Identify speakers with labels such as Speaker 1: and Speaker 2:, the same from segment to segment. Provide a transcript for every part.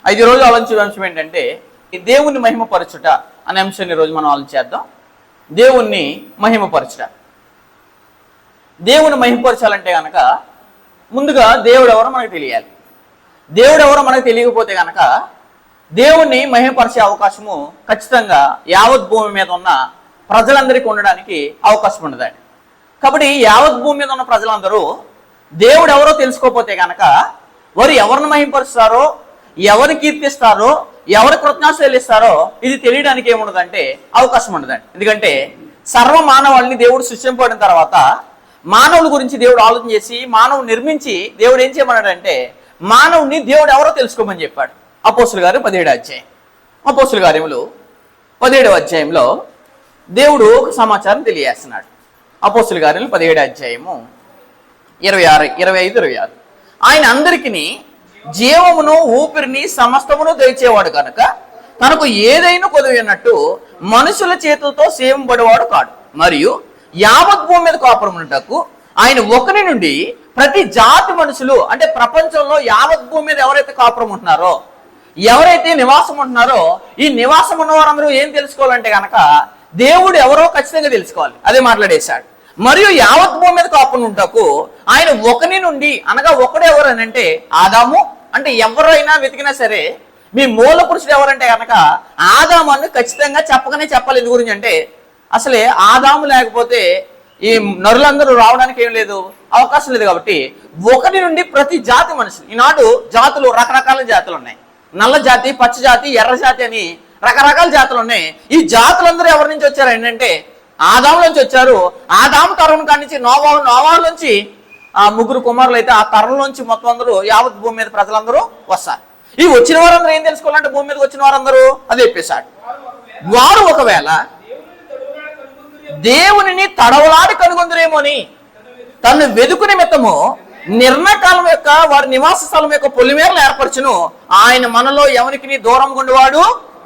Speaker 1: అయితే ఈరోజు ఆలోచించే అంశం ఏంటంటే దేవుణ్ణి మహిమపరచుట అనే అంశాన్ని ఈరోజు మనం ఆలోచిద్దాం. దేవుణ్ణి మహిమపరచుట. దేవుని మహిమపరచాలంటే కనుక ముందుగా దేవుడు ఎవరో మనకు తెలియాలి. దేవుడు ఎవరో మనకు తెలియకపోతే కనుక దేవుణ్ణి మహిమపరిచే అవకాశము ఖచ్చితంగా యావత్ భూమి మీద ఉన్న ప్రజలందరికీ ఉండడానికి అవకాశం ఉండదండి. కాబట్టి యావత్ భూమి మీద ఉన్న ప్రజలందరూ దేవుడు ఎవరో తెలుసుకోకపోతే కనుక వారు ఎవరిని మహిమపరుస్తారో, ఎవరిని కీర్తిస్తారో, ఎవరి కృతజ్ఞత చెల్లిస్తారో ఇది తెలియడానికి ఏముండదంటే అవకాశం ఉండదండి. ఎందుకంటే సర్వ మానవాళిని దేవుడు సృష్టింపడిన తర్వాత మానవుల గురించి దేవుడు ఆలోచన చేసి మానవుని నిర్మించి దేవుడు ఏం చేయమన్నాడంటే మానవుని దేవుడు ఎవరో తెలుసుకోమని చెప్పాడు. అపోస్తుల కార్యం 17వ అధ్యాయం. అపోస్తుల కార్యములు 17వ అధ్యాయంలో దేవుడు ఒక సమాచారం తెలియజేస్తున్నాడు. అపోస్తుల కార్యములు 17వ అధ్యాయము 26, 25, 26. ఆయన అందరికీ జీవమును ఊపిరిని సమస్తమును దయచేవాడు కనుక తనకు ఏదైనా కొదవినట్టు మనుషుల చేతులతో సేవింపబడేవాడు కాడు. మరియు యావత్ భూమి మీద కాపురమునటకు ఆయన ఒకరి నుండి ప్రతి జాతి మనుషులు, అంటే ప్రపంచంలో యావత్ భూమి మీద ఎవరైతే కాపురం ఉంటున్నారో, ఎవరైతే నివాసం ఉంటున్నారో ఈ నివాసం ఉన్న వారందరూ ఏం తెలుసుకోవాలంటే కనుక దేవుడు ఎవరో ఖచ్చితంగా తెలుసుకోవాలి. అదే మాట్లాడేశాడు. మరియు యావత్ భూమి మీద కాపురం ఉంటకు ఆయన ఒకరి నుండి, అనగా ఒకడు ఎవరనంటే ఆదాము. అంటే ఎవరైనా వెతికినా సరే మీ మూల పురుషుడు ఎవరంటే కనుక ఆదాము అని ఖచ్చితంగా చెప్పకనే చెప్పాలి. ఎందు గురించి అంటే అసలే ఆదాము లేకపోతే ఈ నరులందరూ రావడానికి ఏం లేదు, అవకాశం లేదు. కాబట్టి ఒకరి నుండి ప్రతి జాతి మనుషులు, ఈనాడు జాతులు రకరకాల జాతులు ఉన్నాయి. నల్ల జాతి, పచ్చ జాతి, ఎర్ర జాతి అని రకరకాల జాతులు ఉన్నాయి. ఈ జాతులందరూ ఎవరి నుంచి వచ్చారు ఏంటంటే ఆదాము నుంచి వచ్చారు. ఆదాము తరం కాడి నుంచి నోవా నుంచి ఆ ముగ్గురు కుమారులు అయితే ఆ తరంలోంచి మొత్తం అందరూ యావత్ భూమి మీద ప్రజలందరూ వస్తారు. ఈ వచ్చిన వారందరూ ఏం తెలుసుకోవాలంటే భూమి మీదకి వచ్చిన వారందరూ అది చెప్పేశాడు. వారు ఒకవేళ దేవునిని తడవలాడి కనుగొందురేమో అని తను వెదుకు నిమిత్తము నిర్ణయకాలం యొక్క వారి నివాస స్థలం యొక్క పొలిమేరలు ఏర్పరచును. ఆయన మనలో ఎవరికి దూరం ఉండేవాడు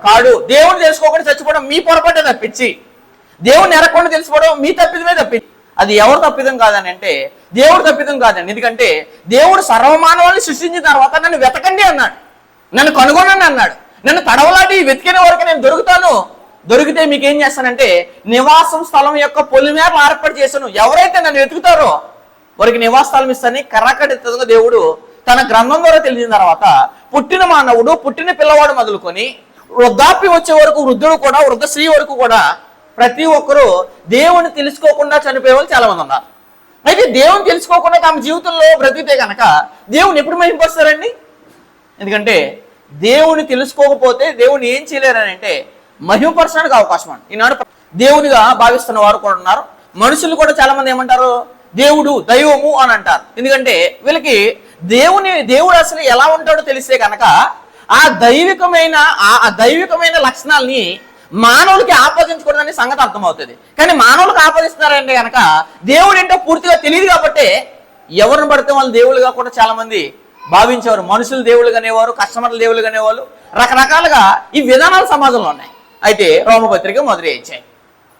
Speaker 1: కాడు. దేవుని తెలుసుకోకుండా చచ్చిపోవడం మీ పొరపాటే తప్పించి, దేవుని ఎరగకుండా తెలిసిపోవడం మీ తప్పిదమే తప్పించి. అది ఎవరు తప్పిదం కాదని అంటే దేవుడు తప్పిదం కాదండి. ఎందుకంటే దేవుడు సర్వమానవాళ్ళని సృష్టించిన తర్వాత నన్ను వెతకండి అన్నాడు, నన్ను కనుగొనండి అన్నాడు. నన్ను తడవలాడి వెతికిన వరకు నేను దొరుకుతాను. దొరికితే మీకు ఏం చేస్తానంటే నివాసం స్థలం యొక్క పొలిమేరలు ఏర్పాటు చేశాను. ఎవరైతే నన్ను వెతుకుతారో వారికి నివాస స్థలం ఇస్తానని కర్రకట్టెత్తగా దేవుడు తన గ్రంథం ద్వారా తెలిసిన తర్వాత పుట్టిన మానవుడు, పుట్టిన పిల్లవాడు మొదలుకొని వృద్ధాప్యం వచ్చే వరకు వృద్ధుడు కూడా, వృద్ధ స్త్రీ వరకు కూడా ప్రతి ఒక్కరూ దేవుని తెలుసుకోకుండా చనిపోయే వాళ్ళు చాలా మంది ఉన్నారు. అయితే దేవుని తెలుసుకోకుండా తమ జీవితంలో బ్రతికితే కనుక దేవుని ఎప్పుడు మహిమపరుస్తారండి? ఎందుకంటే దేవుని తెలుసుకోకపోతే దేవుని ఏం చేయలేరని అంటే మహిమపరచడానికి అవకాశం అండి. ఈనాడు దేవునిగా భావిస్తున్న వారు కూడా ఉన్నారు. మనుషులు కూడా చాలా మంది ఏమంటారు, దేవుడు దైవము అని అంటారు. ఎందుకంటే వీళ్ళకి దేవుడు అసలు ఎలా ఉంటాడో తెలిస్తే కనుక ఆ దైవికమైన లక్షణాలని మానవులకి ఆపాదించకూడదనే సంగతి అర్థమవుతుంది. కానీ మానవులకు ఆపాదిస్తున్నారంటే కనుక దేవుడు ఏంటో పూర్తిగా తెలియదు. కాబట్టి ఎవరిని పడితే వాళ్ళు దేవుళ్ళుగా కూడా చాలా మంది భావించేవారు. మనుషులు దేవుళ్ళు కనేవారు, కస్టమర్లు దేవుళ్ళు కనేవాళ్ళు, రకరకాలుగా ఈ విధానాలు సమాజంలో ఉన్నాయి. అయితే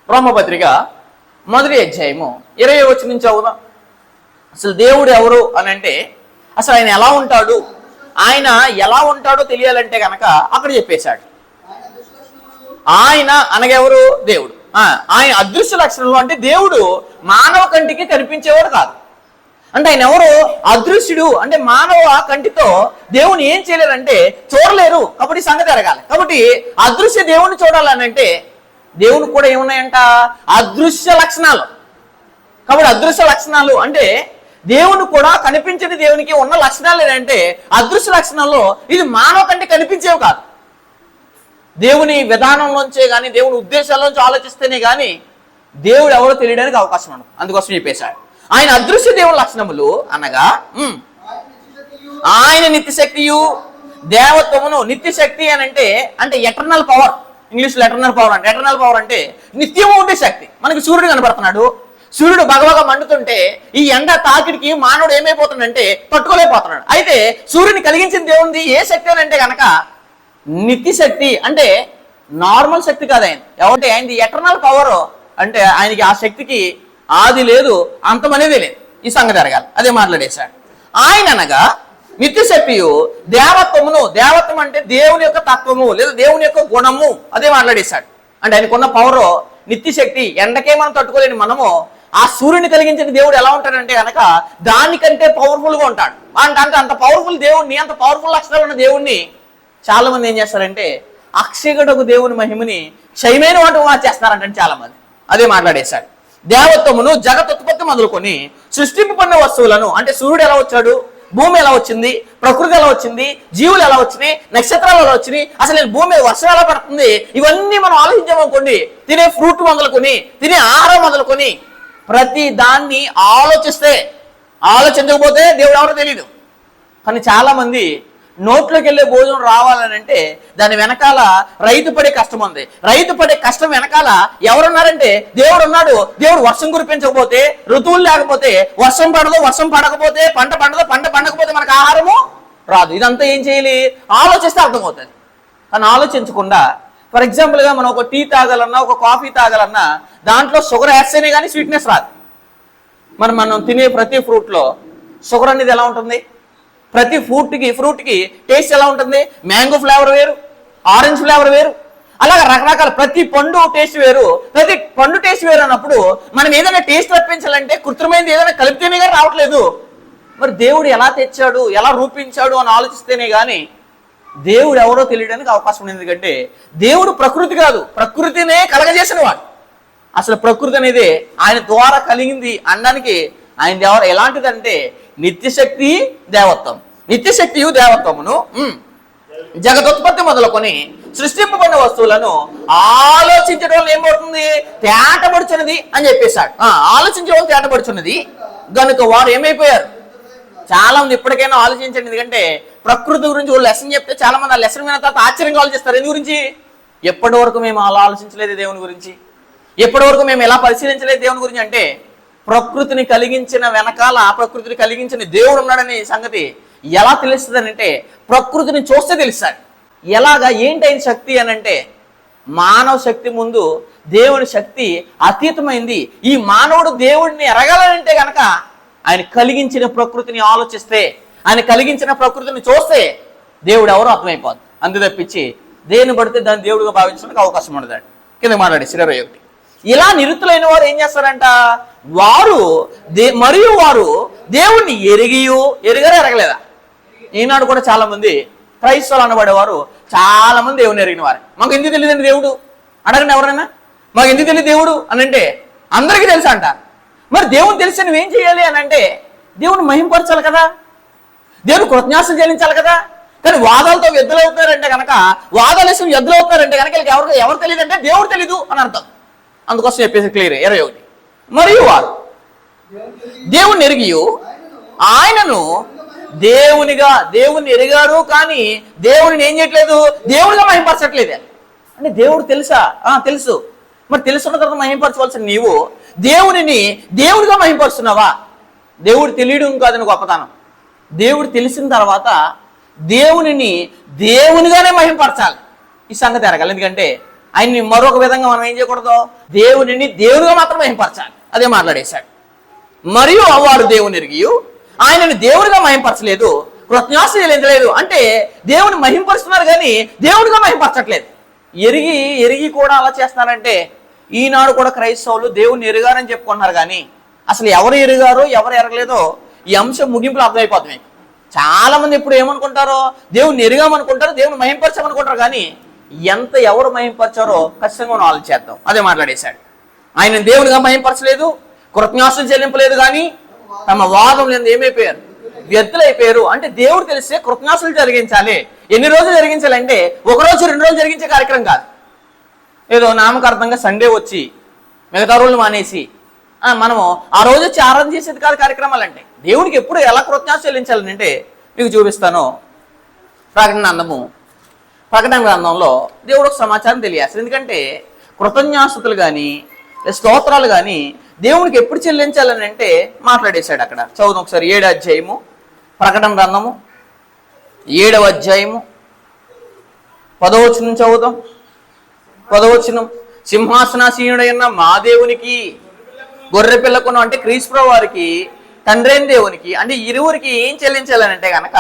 Speaker 1: రోమపత్రిక మొదటి అధ్యాయము 20 వచనం నుంచి చదువుదాం. అసలు దేవుడు ఎవరు అని అంటే అసలు ఆయన ఎలా ఉంటాడో తెలియాలంటే కనుక అక్కడ చెప్పేశాడు. ఆయన అనగెవరు? దేవుడు. ఆయన అదృశ్య లక్షణంలో అంటే దేవుడు మానవ కంటికి కనిపించేవాడు కాదు. అంటే ఆయన ఎవరు? అదృశ్యుడు. అంటే మానవ కంటితో దేవుని ఏం చేయలేరంటే చూడలేరు. కాబట్టి సంగతి ఎరగాలి. కాబట్టి అదృశ్య దేవుణ్ణి చూడాలనంటే దేవునికి కూడా ఏమున్నాయంట? అదృశ్య లక్షణాలు. కాబట్టి అదృశ్య లక్షణాలు అంటే దేవుని కూడా కనిపించని దేవునికి ఉన్న లక్షణాలు ఏంటంటే అదృశ్య లక్షణాల్లో ఇది మానవ కంటికి కనిపించేవి కాదు. దేవుని విధానంలోంచే కానీ దేవుని ఉద్దేశాల్లోంచి ఆలోచిస్తేనే కానీ దేవుడు ఎవరో తెలియడానికి అవకాశం ఉండదు. అందుకోసం చెప్పేశాడు. ఆయన అదృశ్య దేవుని లక్షణములు అనగా ఆయన నిత్యశక్తియు దేవత్వమును. నిత్యశక్తి అని అంటే ఎటర్నల్ పవర్. ఇంగ్లీష్లో ఎటర్నల్ పవర్ అంటే నిత్యము ఉండే శక్తి. మనకి సూర్యుడు కనబడుతున్నాడు. సూర్యుడు బగబగ మండుతుంటే ఈ ఎండ తాకిడికి మానవుడు ఏమైపోతుందంటే తట్టుకోలేకపోతున్నాడు. అయితే సూర్యుని కలిగించిన దేవునిది ఏ శక్తి అని అంటే కనుక నిత్య శక్తి. అంటే నార్మల్ శక్తి కాదు ఆయన. ఎవరంటే ఆయనది ఎటర్నల్ పవర్. అంటే ఆయనకి ఆ శక్తికి ఆది లేదు, అంతం అనేది లేదు. ఈ సంగతి జరగాలి. అదే మాట్లాడేశాడు. ఆయన అనగా నిత్యశక్తియు దేవత్వమును, దేవత్వం అంటే దేవుని యొక్క తత్వము లేదా దేవుని యొక్క గుణము, అదే మాట్లాడేశాడు. అంటే ఆయనకున్న పవర్ నిత్యశక్తి. ఎండకే మనం తట్టుకోలేని మనము ఆ సూర్యుని కలిగించిన దేవుడు ఎలా ఉంటాడంటే కనుక దానికంటే పవర్ఫుల్గా ఉంటాడు. అంటే అంత పవర్ఫుల్ దేవుడిని, అంత పవర్ఫుల్ లక్షణాలు ఉన్న దేవుడిని చాలా మంది ఏం చేస్తారంటే అక్షయగడకు దేవుని మహిమని క్షయమైన వాటి చేస్తారంటే చాలా మంది. అదే మాట్లాడేశాడు. దేవత్వమును జగతుత్పత్తి మొదలుకొని సృష్టింపబడిన వస్తువులను, అంటే సూర్యుడు ఎలా వచ్చాడు, భూమి ఎలా వచ్చింది, ప్రకృతి ఎలా వచ్చింది, జీవులు ఎలా వచ్చినాయి, నక్షత్రాలు ఎలా వచ్చినాయి, అసలు భూమి మీద వర్షం ఎలా పడుతుంది, ఇవన్నీ మనం ఆలోచించామనుకోండి, తినే ఫ్రూట్ మొదలుకొని తినే ఆహారం మొదలుకొని ప్రతి దాన్ని ఆలోచించకపోతే దేవుడు ఎవరో తెలియదు. కానీ చాలా మంది నోట్లోకి వెళ్ళే భోజనం రావాలని అంటే దాని వెనకాల రైతు పడే కష్టం ఉంది. రైతు పడే కష్టం వెనకాల ఎవరున్నారంటే దేవుడు ఉన్నాడు. దేవుడు వర్షం కురిపించకపోతే, ఋతువులు లేకపోతే, వర్షం పడదు, వర్షం పడకపోతే, పంట పండదు, పంట పండకపోతే మనకు ఆహారము రాదు. ఇదంతా ఏం చేయాలి, ఆలోచిస్తే అర్థమవుతుంది. కానీ ఆలోచించకుండా, ఫర్ ఎగ్జాంపుల్గా మనం ఒక టీ తాగాలన్నా, ఒక కాఫీ తాగాలన్నా దాంట్లో షుగర్ వేస్తేనే కానీ స్వీట్నెస్ రాదు. మనం తినే ప్రతి ఫ్రూట్లో షుగర్ అనేది ఎలా ఉంటుంది, ప్రతి ఫ్రూట్కి టేస్ట్ ఎలా ఉంటుంది, మ్యాంగో ఫ్లేవర్ వేరు, ఆరెంజ్ ఫ్లేవర్ వేరు, అలాగే రకరకాల ప్రతి పండు టేస్ట్ వేరు. ప్రతి పండు టేస్ట్ వేరు అన్నప్పుడు మనం ఏదైనా టేస్ట్ రప్పించాలంటే కృత్రిమైనది ఏదైనా కలిపితేనే కానీ రావట్లేదు. మరి దేవుడు ఎలా తెచ్చాడు, ఎలా రూపించాడు అని ఆలోచిస్తేనే కానీ దేవుడు ఎవరో తెలియడానికి అవకాశం ఉంది. ఎందుకంటే దేవుడు ప్రకృతి కాదు, ప్రకృతినే కలగజేసిన వాడు. అసలు ప్రకృతి అనేది ఆయన ద్వారా కలిగింది అనడానికి ఆయన ఎవరు ఎలాంటిదంటే నిత్యశక్తి దేవత్వం. నిత్యశక్తియు దేవత్వమును జగదుత్పత్తి మొదలుకొని సృష్టింపబడిన వస్తువులను ఆలోచించడం వల్ల ఏమవుతుంది, తేటపడుచున్నది అని చెప్పేశాడు. ఆలోచించడం వల్ల తేటపడుచున్నది కనుక వారు ఏమైపోయారు. చాలా మంది ఇప్పటికైనా ఆలోచించండి. ఎందుకంటే ప్రకృతి గురించి వాళ్ళు లెసన్ చెప్తే చాలా మంది ఆ లెసన్ విన్న తర్వాత ఆశ్చర్యంగా ఆలోచిస్తారు. ఎందు గురించి, ఎప్పటి వరకు మేము అలా ఆలోచించలేదు దేవుని గురించి, ఎప్పటి వరకు మేము ఎలా పరిశీలించలేదు దేవుని గురించి. అంటే ప్రకృతిని కలిగించిన వెనకాల ఆ ప్రకృతిని కలిగించిన దేవుడు ఉన్నాడనే సంగతి ఎలా తెలుస్తుంది అంటే ప్రకృతిని చూస్తే తెలుస్తాడు. ఎలాగా ఏంటైన శక్తి అని అంటే మానవ శక్తి ముందు దేవుని శక్తి అతీతమైంది. ఈ మానవుడు దేవుడిని ఎరగాలంటే కనుక ఆయన కలిగించిన ప్రకృతిని ఆలోచిస్తే, ఆయన కలిగించిన ప్రకృతిని చూస్తే దేవుడు ఎవరో అర్థమైపోద్ది. అందు తప్పించి దేన్ని పడితే దాన్ని దేవుడిగా భావించడానికి అవకాశం ఉండదు. కింద మాట్లాడి 21. ఇలా నిరుతులైన వారు ఏం చేస్తారంట, వారు దేవుణ్ణి ఎరగరా ఎరగలేదా. ఈనాడు కూడా చాలా మంది క్రైస్తవులు అనబడేవారు చాలా మంది దేవుని ఎరిగిన వారు. మాకు ఎందుకు తెలియదండి దేవుడు అడగండి ఎవరైనా, మాకు ఎందుకు తెలియదు దేవుడు అని అంటే అందరికీ తెలుసు అంటారు. మరి దేవుని తెలిసి నువ్వేం చేయాలి అని అంటే దేవుని మహింపరచాలి కదా, దేవుని కృతజ్ఞాసలు చెల్లించాలి కదా. కానీ వాదాలతో ఎద్దులవుతారంటే కనుక, వాదాలు వేసి ఎద్దులవుతారంటే కనుక ఎవరు తెలియదు అంటే దేవుడు తెలీదు అని అర్థం. అందుకోసం చెప్పేసి క్లియర్. 21. మరియు వారు దేవుని ఎరిగి ఆయనను దేవుని ఎరిగారు కానీ దేవుడిని ఏం చేయట్లేదు, దేవుడిగా మహింపరచట్లేదు. అంటే దేవుడు తెలుసా, తెలుసు. మరి తెలుసున్న తర్వాత మహింపరచవలసిన నీవు దేవునిని దేవుడిగా మహింపరుస్తున్నావా. దేవుడు తెలియడం కాదని గొప్పతనం. దేవుడు తెలిసిన తర్వాత దేవునిని దేవునిగానే మహింపరచాలి. ఈ సంగతి ఎరగాలి. ఎందుకంటే ఆయన్ని మరొక విధంగా మనం ఏం చేయకూడదు, దేవునిని దేవునిగా మాత్రం మహింపరచాలి. అదే మాట్లాడేశాడు. మరియు వారు దేవుని ఎరిగి ఆయనని దేవుడిగా మహింపరచలేదు, కృతజ్ఞాసలు చెల్లించలేదు. అంటే దేవుని మహింపరుస్తున్నారు కానీ దేవుడిగా మహింపరచట్లేదు. ఎరిగి కూడా అలా చేస్తున్నారంటే ఈనాడు కూడా క్రైస్తవులు దేవుని ఎరిగారని చెప్పుకుంటున్నారు. కానీ అసలు ఎవరు ఎరిగారో ఎవరు ఎరగలేదో ఈ అంశం ముగింపులో అర్థమైపోతుంది. చాలా మంది ఇప్పుడు ఏమనుకుంటారో, దేవుని ఎరిగామనుకుంటారు, దేవుని మహింపరచామనుకుంటారు. కానీ ఎవరు మహింపరచారో ఖచ్చితంగా మనం ఆలోచిద్దాం. అదే మాట్లాడేశాడు. ఆయన దేవుడిగా మహింపరచలేదు, కృతజ్ఞాసలు చెల్లింపలేదు. కానీ తమ వాదం లేదు ఏమైపోయారు, వ్యర్థులైపోయారు. అంటే దేవుడు తెలిస్తే కృతజ్ఞాసలు జరిగించాలి. ఎన్ని రోజులు జరిగించాలంటే 1 రోజు 2 రోజులు జరిగించే కార్యక్రమం కాదు. ఏదో నామకార్థంగా సండే వచ్చి మిగతా రోజులు మానేసి మనము ఆ రోజు వచ్చి ఆరాధన చేసేది కాదు కార్యక్రమాలు. అంటే దేవుడికి ఎప్పుడు ఎలా కృతజ్ఞాసలు చెల్లించాలని అంటే మీకు చూపిస్తాను. ప్రకటన గ్రంథంలో దేవుడు ఒక సమాచారం తెలియాల్సింది. ఎందుకంటే కృతజ్ఞాస్తుతులు కానీ స్తోత్రాలు కానీ దేవునికి ఎప్పుడు చెల్లించాలని అంటే మాట్లాడేశాడు. అక్కడ చదువుదాం ఒకసారి 7వ అధ్యాయము, ప్రకటన గ్రంథము 7వ అధ్యాయము 10వ వచనం చదువుదాం. 10వ వచనం, సింహాసనాసీనుడైన మా దేవునికి గొర్రె పిల్లకును అంటే క్రీస్తు వారికి తండ్రి అయిన దేవునికి అంటే ఇరువురికి ఏం చెల్లించాలని అంటే కనుక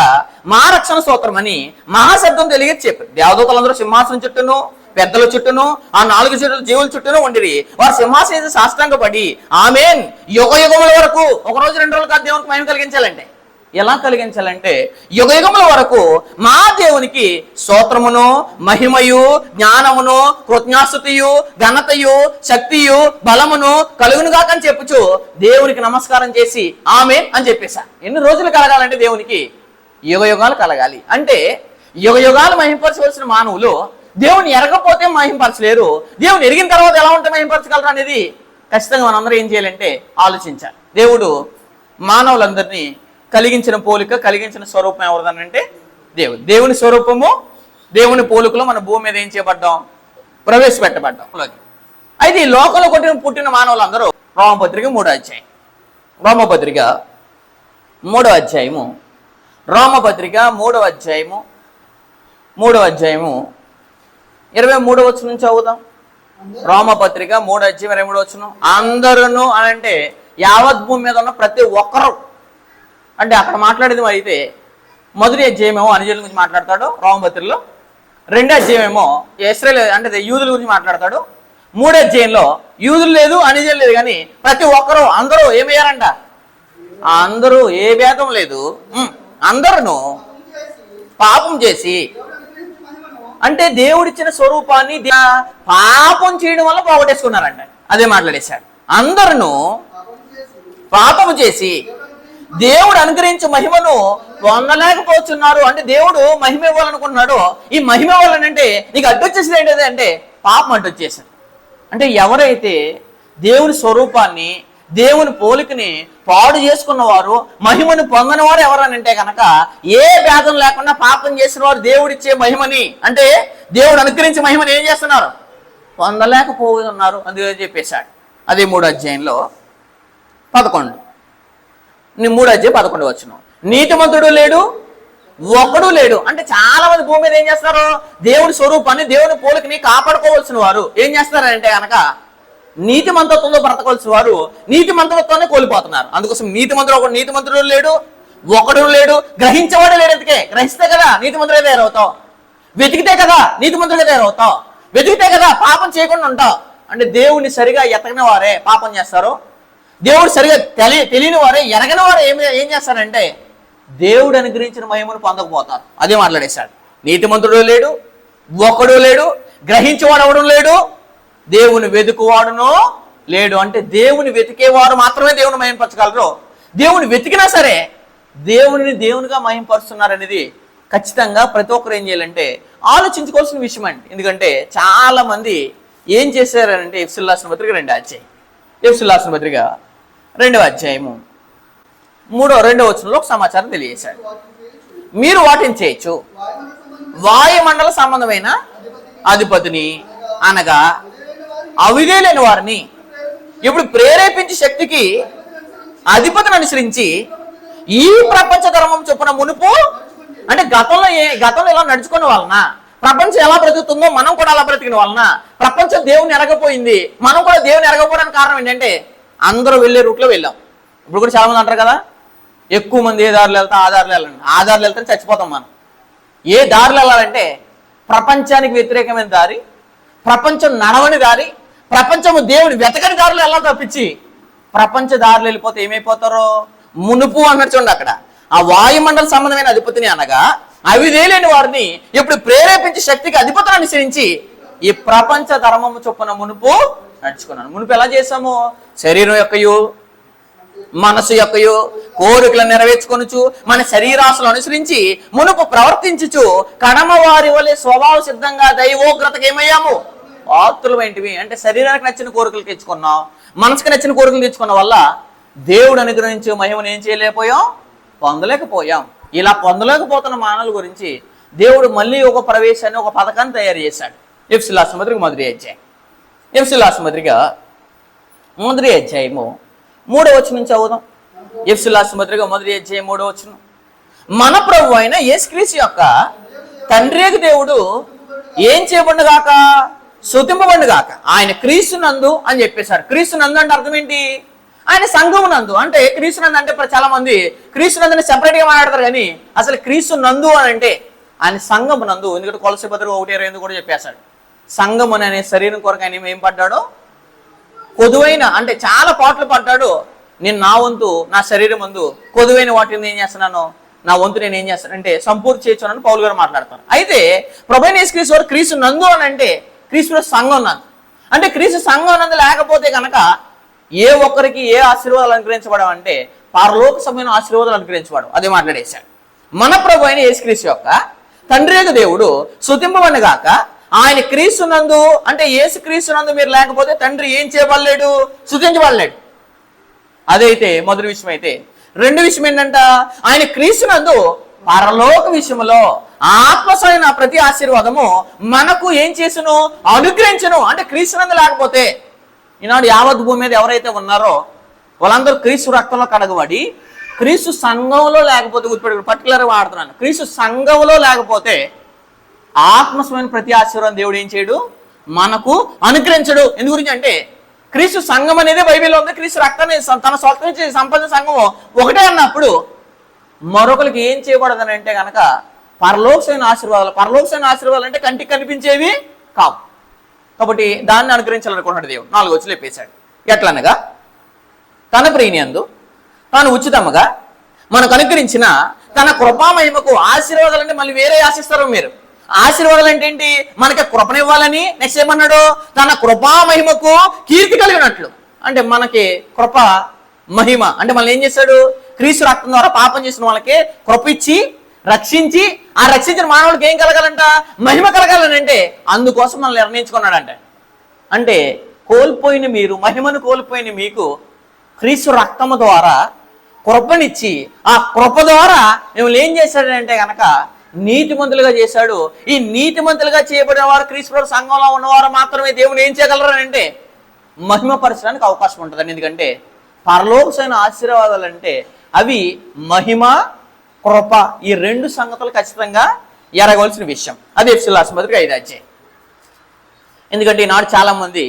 Speaker 1: మా రక్షణ స్తోత్రం అని మహాశబ్దం తెలియదు చెప్పారు. దేవదూతలందరూ సింహాసనం చుట్టూను, పెద్దల చుట్టూను, ఆ 4 జీవుల చుట్టూను ఉండిరి. వారు సింహాసనం సాష్టాంగపడి ఆమేన్ యుగ యుగముల వరకు, ఒక రోజు 2 రోజులు కాదు దేవునికి మహిమ కలిగించాలంటే. ఎలా కలిగించాలంటే యుగ యుగముల వరకు మా దేవునికి స్తోత్రమును, మహిమయు, జ్ఞానమును, కృతజ్ఞాస్తుతియు, ఘనతయు, శక్తియు, బలమును కలుగునుగాక అని చెప్పుచు దేవునికి నమస్కారం చేసి ఆమేన్ అని చెప్పేశా. ఎన్ని రోజులు కలగాలంటే దేవునికి యుగ యుగాలు కలగాలి. అంటే యుగ యుగాలు మహింపరచవలసిన మానవులు దేవుని ఎరగపోతే మహింపరచలేరు. దేవుని ఎరిగిన తర్వాత ఎలా ఉంటే మహింపరచగలరు అనేది ఖచ్చితంగా మనందరూ ఏం చేయాలంటే ఆలోచించాలి. దేవుడు మానవులందరినీ కలిగించిన పోలిక, కలిగించిన స్వరూపం ఎవరిదనంటే దేవుడు. దేవుని స్వరూపము, దేవుని పోలికలో మన భూమి మీద ఏం చేయబడ్డాం? ప్రవేశపెట్టబడ్డాం. అయితే ఈ లోకంలో పుట్టిన మానవులందరూ రోమపత్రిక 3వ అధ్యాయం, రోమపత్రిక 3వ అధ్యాయము, రోమపత్రిక 3వ అధ్యాయము 23వ వచనం నుంచి చదువుదాం. రోమపత్రిక 3వ అధ్యాయం 23వ వచనం. అందరూ అని అంటే యావత్ భూమి మీద ఉన్న ప్రతి ఒక్కరు అంటే అక్కడ మాట్లాడేది అయితే మొదటి అధ్యాయమేమో అనుజుల గురించి మాట్లాడతాడు రోమపత్రికలో, 2వ అధ్యాయమేమో ఇశ్రాయేలు అంటే యూదుల గురించి మాట్లాడతాడు, 3వ అధ్యాయంలో యూదులు లేదు అనుజులు లేదు కానీ ప్రతి ఒక్కరు అందరూ ఏమయ్యారంట? అందరూ ఏ భేదం లేదు, అందరూ పాపం చేసి అంటే దేవుడిచ్చిన స్వరూపాన్ని పాపం చేయడం వల్ల పోగొట్టేసుకున్నారంట. అదే మాట్లాడేశాడు. అందరూ పాపము చేసి దేవుడు అనుగ్రహించే మహిమను పొందలేకపోతున్నారు. అంటే దేవుడు మహిమ ఇవ్వాలనుకుంటున్నాడు. ఈ మహిమ ఇవ్వాలనంటే నీకు అడ్డొచ్చేసింది ఏంటది అంటే పాపం అడ్డొచ్చేసింది. అంటే ఎవరైతే దేవుని స్వరూపాన్ని, దేవుని పోలికని పాడు చేసుకున్నవారు, మహిమను పొందని వారు ఎవరనంటే కనుక ఏ భేదం లేకుండా పాపం చేసిన వారు దేవుడిచ్చే మహిమని అంటే దేవుడు అనుగ్రహించే మహిమని ఏం చేస్తున్నారు? పొందలేకపోతున్నారు. అందుకే చెప్పేశాడు. అదే 3వ అధ్యాయంలో 11, 3వ అధ్యాయం 11వ వచనం. నీతిమంతుడు లేడు, ఒక్కడు లేడు. అంటే చాలా మంది భూమి మీద ఏం చేస్తారు? దేవుడి స్వరూపాన్ని, దేవుని పోలికని కాపాడుకోవాల్సిన వారు ఏం చేస్తారంటే కనుక నీతిమంతత్వంలో బ్రతకవలసిన వారు నీతిమంతత్వాన్ని కోల్పోతున్నారు. అందుకోసం నీతిమంతుడు లేడు, ఒకడు లేడు, గ్రహించేవాడే లేడు. ఎందుకే? గ్రహిస్తే కదా నీతిమంతుడే తయారవుతావు, వెతికితే కదా నీతిమంతుడే తయారవుతావు, వెతికితే కదా పాపం చేయకుండా ఉంటావు. అంటే దేవుని సరిగా ఎతకని వారే పాపం చేస్తారు, దేవుడు సరిగా తెలియని వారే, ఎరగని వారు ఏం చేస్తారంటే దేవుడు అనుగ్రహించిన మహిమను పొందకపోతారు. అదే మాట్లాడేశాడు. నీతిమంతుడు లేడు, ఒకడు లేడు, గ్రహించేవాడు ఎవడు లేడు, దేవుని వెతుకువాడునో లేడు. అంటే దేవుని వెతికేవారు మాత్రమే దేవుని మహింపరచగలరు. దేవుని వెతికినా సరే దేవునిగా మహింపరుస్తున్నారు అనేది ఖచ్చితంగా ప్రతి ఒక్కరు ఏం చేయాలంటే ఆలోచించుకోవాల్సిన విషయం అండి. ఎందుకంటే చాలా మంది ఏం చేశారంటే ఎఫెసీయులకు రాసిన పత్రిక 2వ అధ్యాయం, ఎఫెసీయులకు రాసిన పత్రిక 2వ అధ్యాయము 2వ వచనంలో ఒక సమాచారం తెలియజేశాడు. మీరు వాటిని చేయొచ్చు, వాయుమండల సంబంధమైన అధిపతిని అనగా అవిధేయులైన వారిని ఇప్పుడు ప్రేరేపించే శక్తికి అధిపతిని అనుసరించి ఈ ప్రపంచ ధర్మం చొప్పున మునుపు అంటే గతంలో ఇలా నడుచుకున్న వలన ప్రపంచం ఎలా బ్రతుకుతుందో మనం కూడా అలా బ్రతికిన వలన ప్రపంచం దేవుని ఎరగపోయింది, మనం కూడా దేవుని ఎరగపోవడానికి కారణం ఏంటంటే అందరూ వెళ్ళే రూట్లో వెళ్ళాం. ఇప్పుడు కూడా చాలా మంది అంటారు కదా, ఎక్కువ మంది ఏ దారిలో వెళ్తా ఆ దారిలో వెళ్ళండి, ఆ దారిలో వెళ్తే చచ్చిపోతాం మనం. ఏ దారిలో వెళ్ళాలంటే ప్రపంచానికి వ్యతిరేకమైన దారి, ప్రపంచం నడవని దారి, ప్రపంచము దేవుని వెతకని దారిలో వెళ్ళాలి తప్పించి ప్రపంచ దారిలో వెళ్ళిపోతే ఏమైపోతారో మునుపు అన్నట్టు చూడండి. అక్కడ ఆ వాయుమండల సంబంధమైన అధిపతిని అనగా అవిధేయులైన వారిని ఇప్పుడు ప్రేరేపించే శక్తికి అధిపతిని అనుసరించి ఈ ప్రపంచ ధర్మము చొప్పున మునుపు నడుచుకున్నాను. మునుపు ఎలా చేసాము? శరీరం యొక్కయు మనసు యొక్కయు కోరికలను నెరవేర్చుకొనుచు మన శరీరాశలను అనుసరించి మునుపు ప్రవర్తించుచు కడమ వారి వలె స్వభావ సిద్ధంగా దైవోగ్రతకు ఏమయ్యాము? ఆత్తులు ఏంటివి అంటే శరీరానికి నచ్చిన కోరికలు తెచ్చుకున్నాం, మనసుకు నచ్చిన కోరికలు తెచ్చుకున్న వల్ల దేవుడు అనుగ్రహించే మహిమను ఏం చేయలేకపోయాం? పొందలేకపోయాం. ఇలా పొందలేకపోతున్న మానవుల గురించి దేవుడు మళ్ళీ ఒక ప్రవేశాన్ని, ఒక పథకాన్ని తయారు చేశాడు. ఎఫెసీయులకు రాసిన పత్రిక 1వ అధ్యాయం, ఎఫెసీయులకు రాసిన పత్రిక 1వ అధ్యాయము 3వ వచనం నుంచి చదువుదాం. ఎఫెసీయులకు రాసిన పత్రిక 1వ అధ్యాయం 3వ వచనం. మన ప్రభు అయిన యేసుక్రీస్తు యొక్క తండ్రి దేవుడు ఏం చేయబడుగాక? స్తుతింపబడుగాక. ఆయన క్రీస్తు నందు అని చెప్పేశారు. క్రీస్తు నందు అంటే అర్థం ఏంటి? ఆయన సంఘమునందు, అంటే క్రీస్తునందు అంటే చాలా మంది క్రీస్తునందుని సెపరేట్ గా మాట్లాడతారు, కానీ అసలు క్రీస్తునందు అని అంటే ఆయన సంఘమునందు. ఎందుకంటే కొలసీ పత్రిక 1:28 కూడా చెప్పేశాడు, సంఘం అనే శరీరం కొరకు ఆయన ఏం పడ్డాడో, కొదువైన అంటే చాలా పాటలు పడ్డాడు. నేను నా వంతు నా శరీరం ముందు కొదువైన వాటిని ఏం చేస్తున్నాను, నా వంతు నేను ఏం చేస్తానంటే సంపూర్తి చేయొచ్చునని పౌలు గారు మాట్లాడతారు. అయితే ప్రభువైన యేసుక్రీస్తు వారు క్రీస్తు నందు అని అంటే క్రీస్తు సంఘం నందు, అంటే క్రీస్తు సంఘం నందు లేకపోతే కనుక ఏ ఒక్కరికి ఏ ఆశీర్వాదాలు అనుగ్రహించబడవు అంటే పరలోక సమయంలో ఆశీర్వాదాలు అనుగ్రహించబడవు. అదే మాట్లాడేశాడు. మన ప్రభు అయిన యేసుక్రీస్తు యొక్క తండ్రి యొక్క దేవుడు స్తుతింపబడును గాక. ఆయన క్రీస్తునందు అంటే యేసుక్రీస్తునందు మీరు లేకపోతే తండ్రి ఏం చేయబడలేడు, స్తుతించబడలేడు. అదైతే మొదటి విషయం. అయితే రెండో విషయం ఏంటంట, ఆయన క్రీస్తునందు పరలోక విషయంలో ఆత్మసైన ప్రతి ఆశీర్వాదము మనకు ఏం చేసును, అనుగ్రహించును. అంటే క్రీస్తునందు లేకపోతే ఈనాడు యావత్ భూమి మీద ఎవరైతే ఉన్నారో వాళ్ళందరూ క్రీస్తు రక్తంలో కడగబడి క్రీస్తు సంఘంలో లేకపోతే, గుర్తుపెట్టుకుని పర్టికులర్గా వాడుతున్నాను, క్రీస్తు సంఘంలో లేకపోతే ఆత్మస్వమైన ప్రతి ఆశీర్వాదం దేవుడు ఏం చేయడు, మనకు అనుగ్రహించడు. ఎందు గురించి అంటే క్రీస్తు సంఘం అనేది బైబిల్లో ఉంది. క్రీస్తు రక్తాన్ని తన స్వతం నుంచి సంపాదించిన సంఘము ఒకటే అన్నప్పుడు మరొకరికి ఏం చేయకూడదని అంటే కనుక పరలోకమైన ఆశీర్వాదాలు. పరలోకమైన ఆశీర్వాదాలు అంటే కంటికి కనిపించేవి కావు. కాబట్టి దాన్ని అనుగ్రహించాలనుకున్నాడు దేవుడు. 4 వచనాలు చెప్పేశాడు. ఎట్లనగా తన ప్రియనియందు తాను ఉచితముగా మనకు అనుగ్రహించిన తన కృపామహిమకు ఆశీర్వాదాలు. అంటే మళ్ళీ వేరే ఆశిస్తారు మీరు. ఆశీర్వాదాలు అంటే ఏంటి, మనకి కృపనివ్వాలని. నెక్స్ట్ ఏమన్నాడు, తన కృపామహిమకు కీర్తి కలిగినట్లు. అంటే మనకి కృప మహిమ అంటే మళ్ళీ ఏం చేశాడు, క్రీస్తు రక్తం ద్వారా పాపం చేసిన వాళ్ళకి కృప ఇచ్చి రక్షించి, ఆ రక్షించిన మానవుడికి ఏం కలగాలంట, మహిమ కలగాలని. అంటే అందుకోసం మనల్ని నిర్ణయించుకున్నాడంట. అంటే కోల్పోయిన మీరు, మహిమను కోల్పోయిన మీకు క్రీస్తు రక్తము ద్వారా కృపనిచ్చి, ఆ కృప ద్వారా మిమ్మల్ని ఏం చేశాడంటే కనుక నీతిమంతులుగా చేశాడు. ఈ నీతిమంతులుగా చేయబడిన వారు క్రీస్తు సంఘంలో ఉన్నవారు మాత్రమే దేవుని ఏం చేయగలరు అంటే మహిమపరచడానికి అవకాశం ఉంటుందండి. ఎందుకంటే పరలోకమైన ఆశీర్వాదాలు అంటే అవి మహిమ, కృప, ఈ 2 సంగతులు ఖచ్చితంగా ఎరగవలసిన విషయం. అది ఎఫెసీయుల రాసిన పత్రిక 5వ అధ్యాయం. ఎందుకంటే ఈనాడు చాలా మంది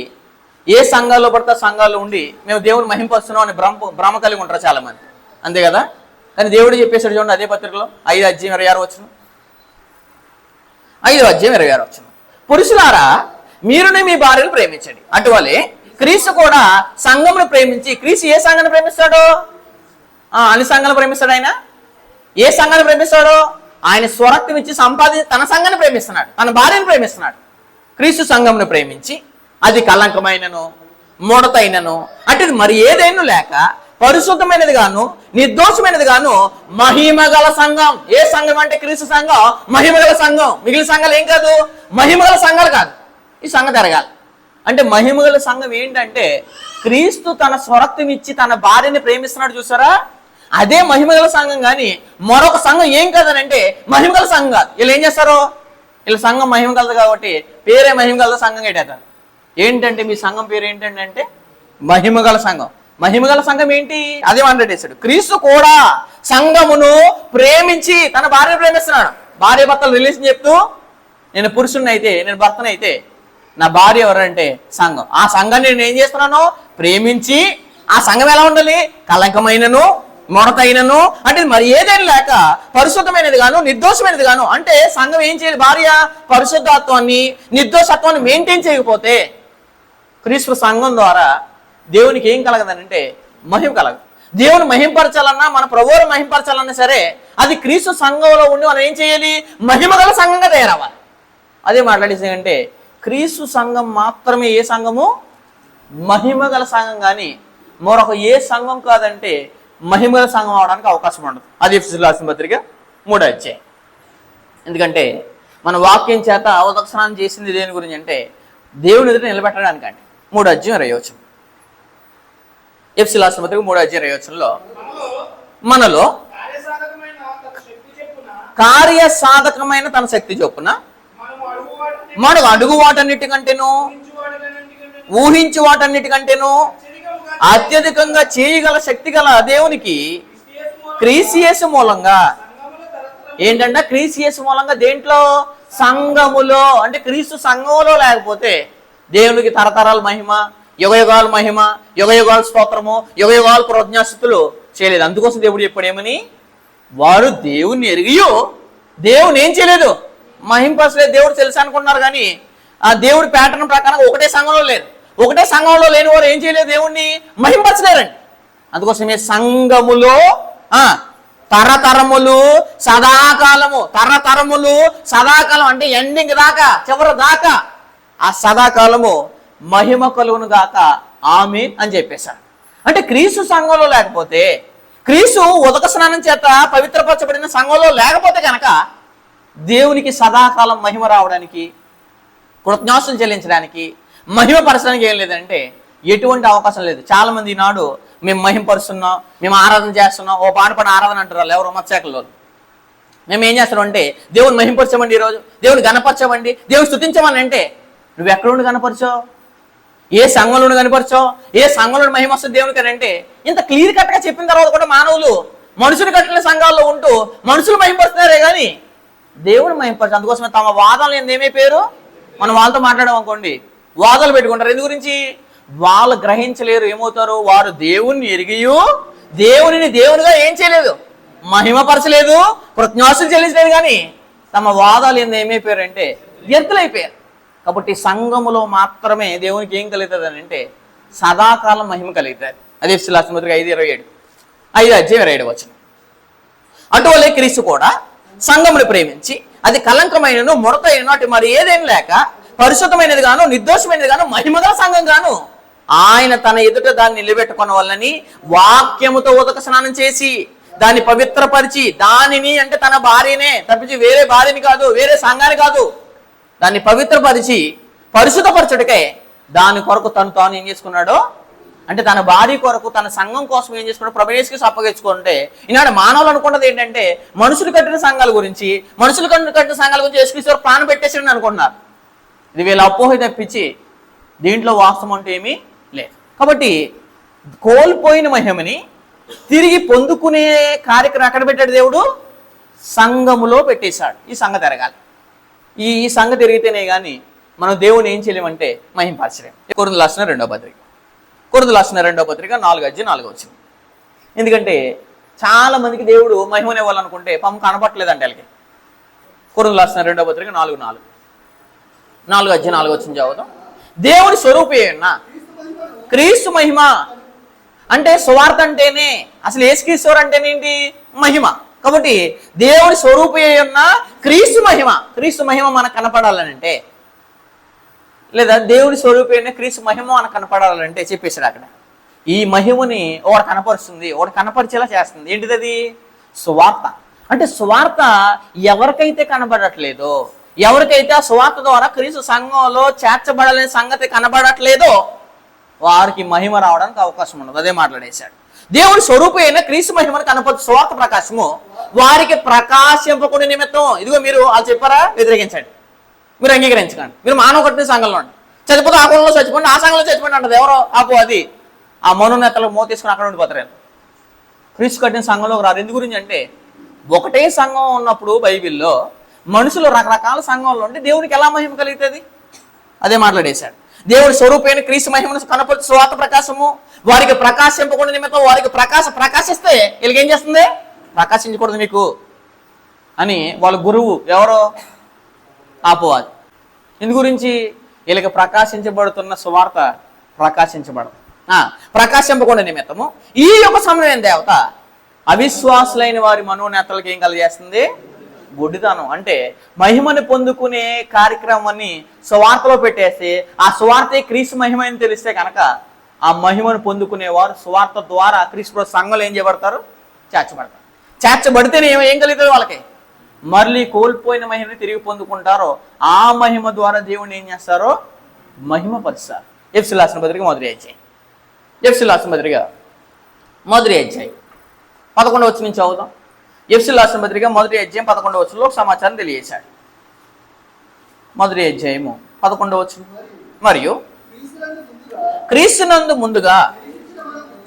Speaker 1: ఏ సంఘాల్లో పడితే సంఘాల్లో ఉండి మేము దేవుని మహింపరుస్తున్నాం అని భ్రమ కలిగి ఉంటారు చాలా మంది, అంతే కదా. కానీ దేవుడు చెప్పేసాడు చూడండి అదే పత్రికలో 5వ అధ్యాయం 26వ వచనం. 5వ అధ్యాయం 26వ వచనం, పురుషులారా మీరునే మీ భార్యను ప్రేమించండి, అటువలే క్రీస్తు కూడా సంఘమును ప్రేమించి. క్రీస్తు ఏ సంఘాన్ని ప్రేమిస్తాడో, అన్ని సంఘాలను ప్రేమిస్తాడు. ఆయన ఏ సంఘాన్ని ప్రేమిస్తాడో, ఆయన స్వరక్తం ఇచ్చి తన సంఘాన్ని ప్రేమిస్తున్నాడు, తన భార్యను ప్రేమిస్తున్నాడు. క్రీస్తు సంఘమును ప్రేమించి అది కలంకమైనను ముడతైనను అంటే మరి ఏదైనా లేక పరిశుద్ధమైనది గాను నిర్దోషమైనది గాను మహిమగల సంఘం. ఏ సంఘం అంటే క్రీస్తు సంఘం మహిమగల సంఘం. మిగిలిన సంఘాలు ఏం కాదు, మహిమగల సంఘాలు కాదు. ఈ సంఘం జరగాలి అంటే మహిమగల సంఘం ఏంటంటే క్రీస్తు తన స్వరక్తం ఇచ్చి తన భార్యని ప్రేమిస్తున్నాడు చూసారా, అదే మహిమగల సంఘం. కానీ మరొక సంఘం ఏం కాదని అంటే మహిమగల సంఘం కాదు. వీళ్ళు ఏం చేస్తారు, వీళ్ళ సంఘం మహిమగలదు కాబట్టి పేరే మహిమగల సంఘం ఏంటారు. ఏంటంటే మీ సంఘం పేరు ఏంటంటే అంటే మహిమగల సంఘం. మహిమగల సంఘం ఏంటి, అదే మాట్లాడేశాడు. క్రీస్తు కూడా సంఘమును ప్రేమించి తన భార్యను ప్రేమిస్తున్నాడు. భార్య భర్తలు రిలేషన్ చెప్తూ నేను పురుషుని అయితే, నేను భర్తను అయితే, నా భార్య ఎవరంటే సంఘం. ఆ సంఘాన్ని నేను ఏం చేస్తున్నాను, ప్రేమించి. ఆ సంఘం ఎలా ఉండాలి, కలంకమైనను ముడతైనను అంటే మరి ఏదైనా లేక పరిశుద్ధమైనది గాను నిర్దోషమైనది గాను. అంటే సంఘం ఏం చేయాలి, భార్య పరిశుద్ధత్వాన్ని నిర్దోషత్వాన్ని మెయింటైన్ చేయకపోతే క్రీస్తు సంఘం ద్వారా దేవునికి ఏం కలగదనంటే మహిమ కలగదు. దేవుని మహింపరచాలన్నా మన ప్రభువుని మహింపరచాలన్నా సరే అది క్రీస్తు సంఘంలో ఉండి మనం ఏం చేయాలి, మహిమగల సంఘంగా తయారవ్వాలి. అదే మాట్లాడేసి అంటే క్రీస్తు సంఘం మాత్రమే ఏ సంఘము మహిమగల సంఘం, కానీ మరొక ఏ సంఘం కాదంటే మహిమగల సంఘం అవడానికి అవకాశం ఉండదు. అది ఎఫెసీయుల రాసిన పత్రిక 3వ అధ్యాయం. ఎందుకంటే మన వాక్యం చేత అవదక్షణాన్ని చేసింది దేని గురించి అంటే దేవుని ఎదుట నిలబెట్టడానికంటే. 3వ అధ్యాయం 20వ వచనం. ఎఫెసీయుల రాసిన పత్రిక 3వ అధ్యాయం 20వ వచనంలో మనలో కార్యసాధకమైన తన శక్తి చొప్పున మనకు అడుగు వాటన్నిటికంటేను ఊహించు వాటన్నిటికంటేను అత్యధికంగా చేయగల శక్తి గల దేవునికి క్రీస్తు యేసు మూలంగా ఏంటంటే క్రీస్తు యేసు మూలంగా దేంట్లో, సంఘములో. అంటే క్రీస్తు సంఘములో లేకపోతే దేవునికి తరతరాల మహిమ, యుగయుగాల మహిమ, యుగయుగాల స్తోత్రము, యుగయుగాల కృతజ్ఞాస్తుతులు చేయలేదు. అందుకోసం దేవుడు చెప్పాడు ఏమని, వారు దేవుణ్ణి ఎరిగియో దేవుని ఏం చేయలేదు, మహింపరచలేదు. దేవుడు తెలుసు అనుకున్నారు కానీ ఆ దేవుడి ప్యాటర్న్ ప్రకారం ఒకటే సంఘంలో లేరు. ఒకటే సంఘంలో లేని వారు ఏం చేయలేదు, దేవుణ్ణి మహింపరచలేరండి. అందుకోసమే సంఘములో తరతరములు సదాకాలము, తరతరములు సదాకాలం అంటే ఎండింగ్ దాకా, చివరి దాకా ఆ సదాకాలము మహిమ కలుగును గాక ఆమేన్ అని చెప్పేశాడు. అంటే క్రీస్తు సంఘంలో లేకపోతే, క్రీస్తు ఉదక స్నానం చేత పవిత్రపరచబడిన సంఘంలో లేకపోతే కనుక దేవునికి సదాకాలం మహిమ రావడానికి, కృతజ్ఞాస్తులు చెల్లించడానికి, మహిమపరచడానికి ఏం లేదంటే ఎటువంటి అవకాశం లేదు. చాలా మంది ఈనాడు మేము మహిమపరుస్తున్నాం, మేము ఆరాధన చేస్తున్నాం, ఓ పాట పడిన ఆరాధన అంటారు ఎవరు మత్స్యాకుల్లో. మేము ఏం చేస్తున్నాం అంటే దేవుని మహిమపరచమండి, ఈరోజు దేవుని గణపరచమండి, దేవుని స్తుతించమని అంటే నువ్వు ఎక్కడుండి కనపరచావు, ఏ సంఘంలో కనపరచావు, ఏ సంఘంలో మహిమ వస్తుంది దేవునికి అంటే ఇంత క్లియర్ కట్గా చెప్పిన తర్వాత కూడా మానవులు మనుషులు కట్టిన సంఘాల్లో ఉంటూ మనుషులు మహిమపరుస్తున్నారే కానీ దేవుని మహిమపరచు. అందుకోసమే తమ వాదనలు ఏమైపోయారు, మనం వాళ్ళతో మాట్లాడాం అనుకోండి వాదాలు పెట్టుకుంటారు. ఎందు గురించి, వాళ్ళు గ్రహించలేరు. ఏమవుతారు, వారు దేవుణ్ణి ఎరిగియు దేవునిని దేవునిగా ఏం చేయలేదు, మహిమపరచలేదు, కృతజ్ఞాస్తులు చెల్లించలేదు. కానీ తమ వాదాలు ఏమైపోయారు అంటే వ్యర్థులైపోయారు. కాబట్టి సంఘములో మాత్రమే దేవునికి ఏం కలుగుతుంది అని అంటే సదాకాలం మహిమ కలుగుతుంది. అదే ఎఫెసీయుల పత్రిక 5:27, 5:27. అటువలే క్రీస్తు కూడా సంఘమును ప్రేమించి అది కలంకమైనను ముడతైనను అటు మరి ఏదేం లేక పరిశుద్ధమైనది గాను నిర్దోషమైనది గాను మహిమగల సంఘం గాను ఆయన తన ఎదుట దాన్ని నిలబెట్టుకున్న వల్లని వాక్యముతో ఉదక స్నానం చేసి దాన్ని పవిత్రపరిచి, దానిని అంటే తన భార్యనే తప్పించి వేరే భార్యని కాదు, వేరే సంఘాన్ని కాదు, దాన్ని పవిత్రపరిచి పరిశుద్ధపరచుటకే దాని కొరకు తాను ఏం చేసుకున్నాడో అంటే తన భార్య కొరకు, తన సంఘం కోసం ఏం చేసుకున్నాడు, ప్రభువు యేసుకి అప్పగించుకుంటే ఈనాడు మానవులు అనుకున్నది ఏంటంటే మనుషులు కట్టిన సంఘాల గురించి, మనుషులు కట్టిన సంఘాల గురించి యేసుక్రీస్తు ప్రాణం పెట్టేసాడని అనుకుంటున్నారు. ఇది వీళ్ళ అపోహ తప్పించి దీంట్లో వాస్తవం అంటే ఏమీ లేదు. కాబట్టి కోల్పోయిన మహిమని తిరిగి పొందుకునే కార్యక్రమం ఎక్కడ పెట్టాడు దేవుడు, సంఘములో పెట్టేశాడు. ఈ సంఘ తిరగాలి. ఈ సంఘ తిరిగితేనే కానీ మనం దేవుని ఏం చేయలేమంటే మహింపరచలేం. కొరింథీయులకు రాసిన 2వ పత్రిక, కొరింథీయులకు రాసిన 2వ పత్రిక 4:4. ఎందుకంటే చాలా మందికి దేవుడు మహిమని ఇవ్వాలనుకుంటే పాపం కనపట్లేదంటే వాళ్ళకి. కొరింథీయులకు రాసిన 2వ పత్రిక 4:4 చదువుతాం. దేవుని స్వరూపే ఉన్న క్రీస్తు మహిమ అంటే సువార్త అంటేనే అసలు యేసుక్రీస్తు అంటేనేంటి, మహిమ. కాబట్టి దేవుని స్వరూపే ఉన్న క్రీస్తు మహిమ, క్రీస్తు మహిమ మనకు కనపడాలనంటే, లేదా దేవుని స్వరూపైన క్రీస్తు మహిమ మనకు కనపడాలంటే చెప్పేశాడు అక్కడ. ఈ మహిమని ఒకటి కనపరుస్తుంది, ఒకటి కనపరిచేలా చేస్తుంది. ఏంటిది అది, సువార్త. అంటే సువార్త ఎవరికైతే కనబడట్లేదో, ఎవరికైతే ఆ సువార్త ద్వారా క్రీస్తు సంఘంలో చేర్చబడాలనే సంగతి కనబడట్లేదో వారికి మహిమ రావడానికి అవకాశం ఉండదు. అదే మాట్లాడేశాడు. దేవుని స్వరూపమైన క్రీస్తు మహిమను కనపరచు సువార్త ప్రకాశము వారికి ప్రకాశింపకునే నిమిత్తం. ఇదిగో మీరు వాళ్ళు చెప్పారా, వ్యతిరేకించండి, మీరు అంగీకరించకండి. మీరు మానవ కట్టిన సంఘంలో ఉండి చచ్చిపోతే ఆ కులంలో చచ్చిపోండి, ఆ సంఘంలో చచ్చిపోండి అంటది ఎవరో ఆపు. అది ఆ మనోనేతలకు మో తీసుకుని అక్కడ ఉండిపోతారు. క్రీస్తు కట్టిన సంఘంలోకి రాదు. ఎందు గురించి అంటే ఒకటే సంఘం ఉన్నప్పుడు బైబిల్లో మనుషులు రకరకాల సంఘంలో ఉంటే దేవునికి ఎలా మహిమ కలుగుతుంది, అదే మాట్లాడేశాడు. దేవుడి స్వరూపమైన క్రీస్తు మహిమను కనపరచు సువార్త ప్రకాశము వారికి ప్రకాశింపకుండా నిమిత్తం. వారికి ప్రకాశిస్తే వీళ్ళకి ఏం చేస్తుంది, ప్రకాశించకూడదు మీకు అని వాళ్ళ గురువు ఎవరో ఆపోవాలి. ఇందు గురించి వీళ్ళకి ప్రకాశించబడుతున్న సువార్త ప్రకాశించబడదు. ప్రకాశింపకుండా నిమిత్తము ఈ యొక్క సమయం దేవత అవిశ్వాసులైన వారి మనోనేతలకు ఏం కలిగేస్తుంది, గుడ్డితనం. అంటే మహిమని పొందుకునే కార్యక్రమాన్ని సువార్తలో పెట్టేసి ఆ సువార్తే క్రీస్తు మహిమ అని తెలిస్తే కనుక ఆ మహిమను పొందుకునేవారు సువార్త ద్వారా క్రీస్తు సంఘంలో ఏం చేయబడతారు, చేర్చబడతారు. చేర్చబడితేనే ఏం కలుగుతుంది వాళ్ళకి, మళ్ళీ కోల్పోయిన మహిమని తిరిగి పొందుకుంటారో ఆ మహిమ ద్వారా దేవుని ఏం చేస్తారో మహిమపరుస్తారు. ఎఫెసీయులకు రాసిన పత్రిక 1:11. ఎఫెసీయులకు రాసిన పత్రిక 1:11 11 నుంచి చదువుదాం. ఎఫెసీయులకు రాసిన పత్రిక 1:11 సమాచారం తెలియజేశాడు. 1:11 మరియు క్రీస్తునందు ముందుగా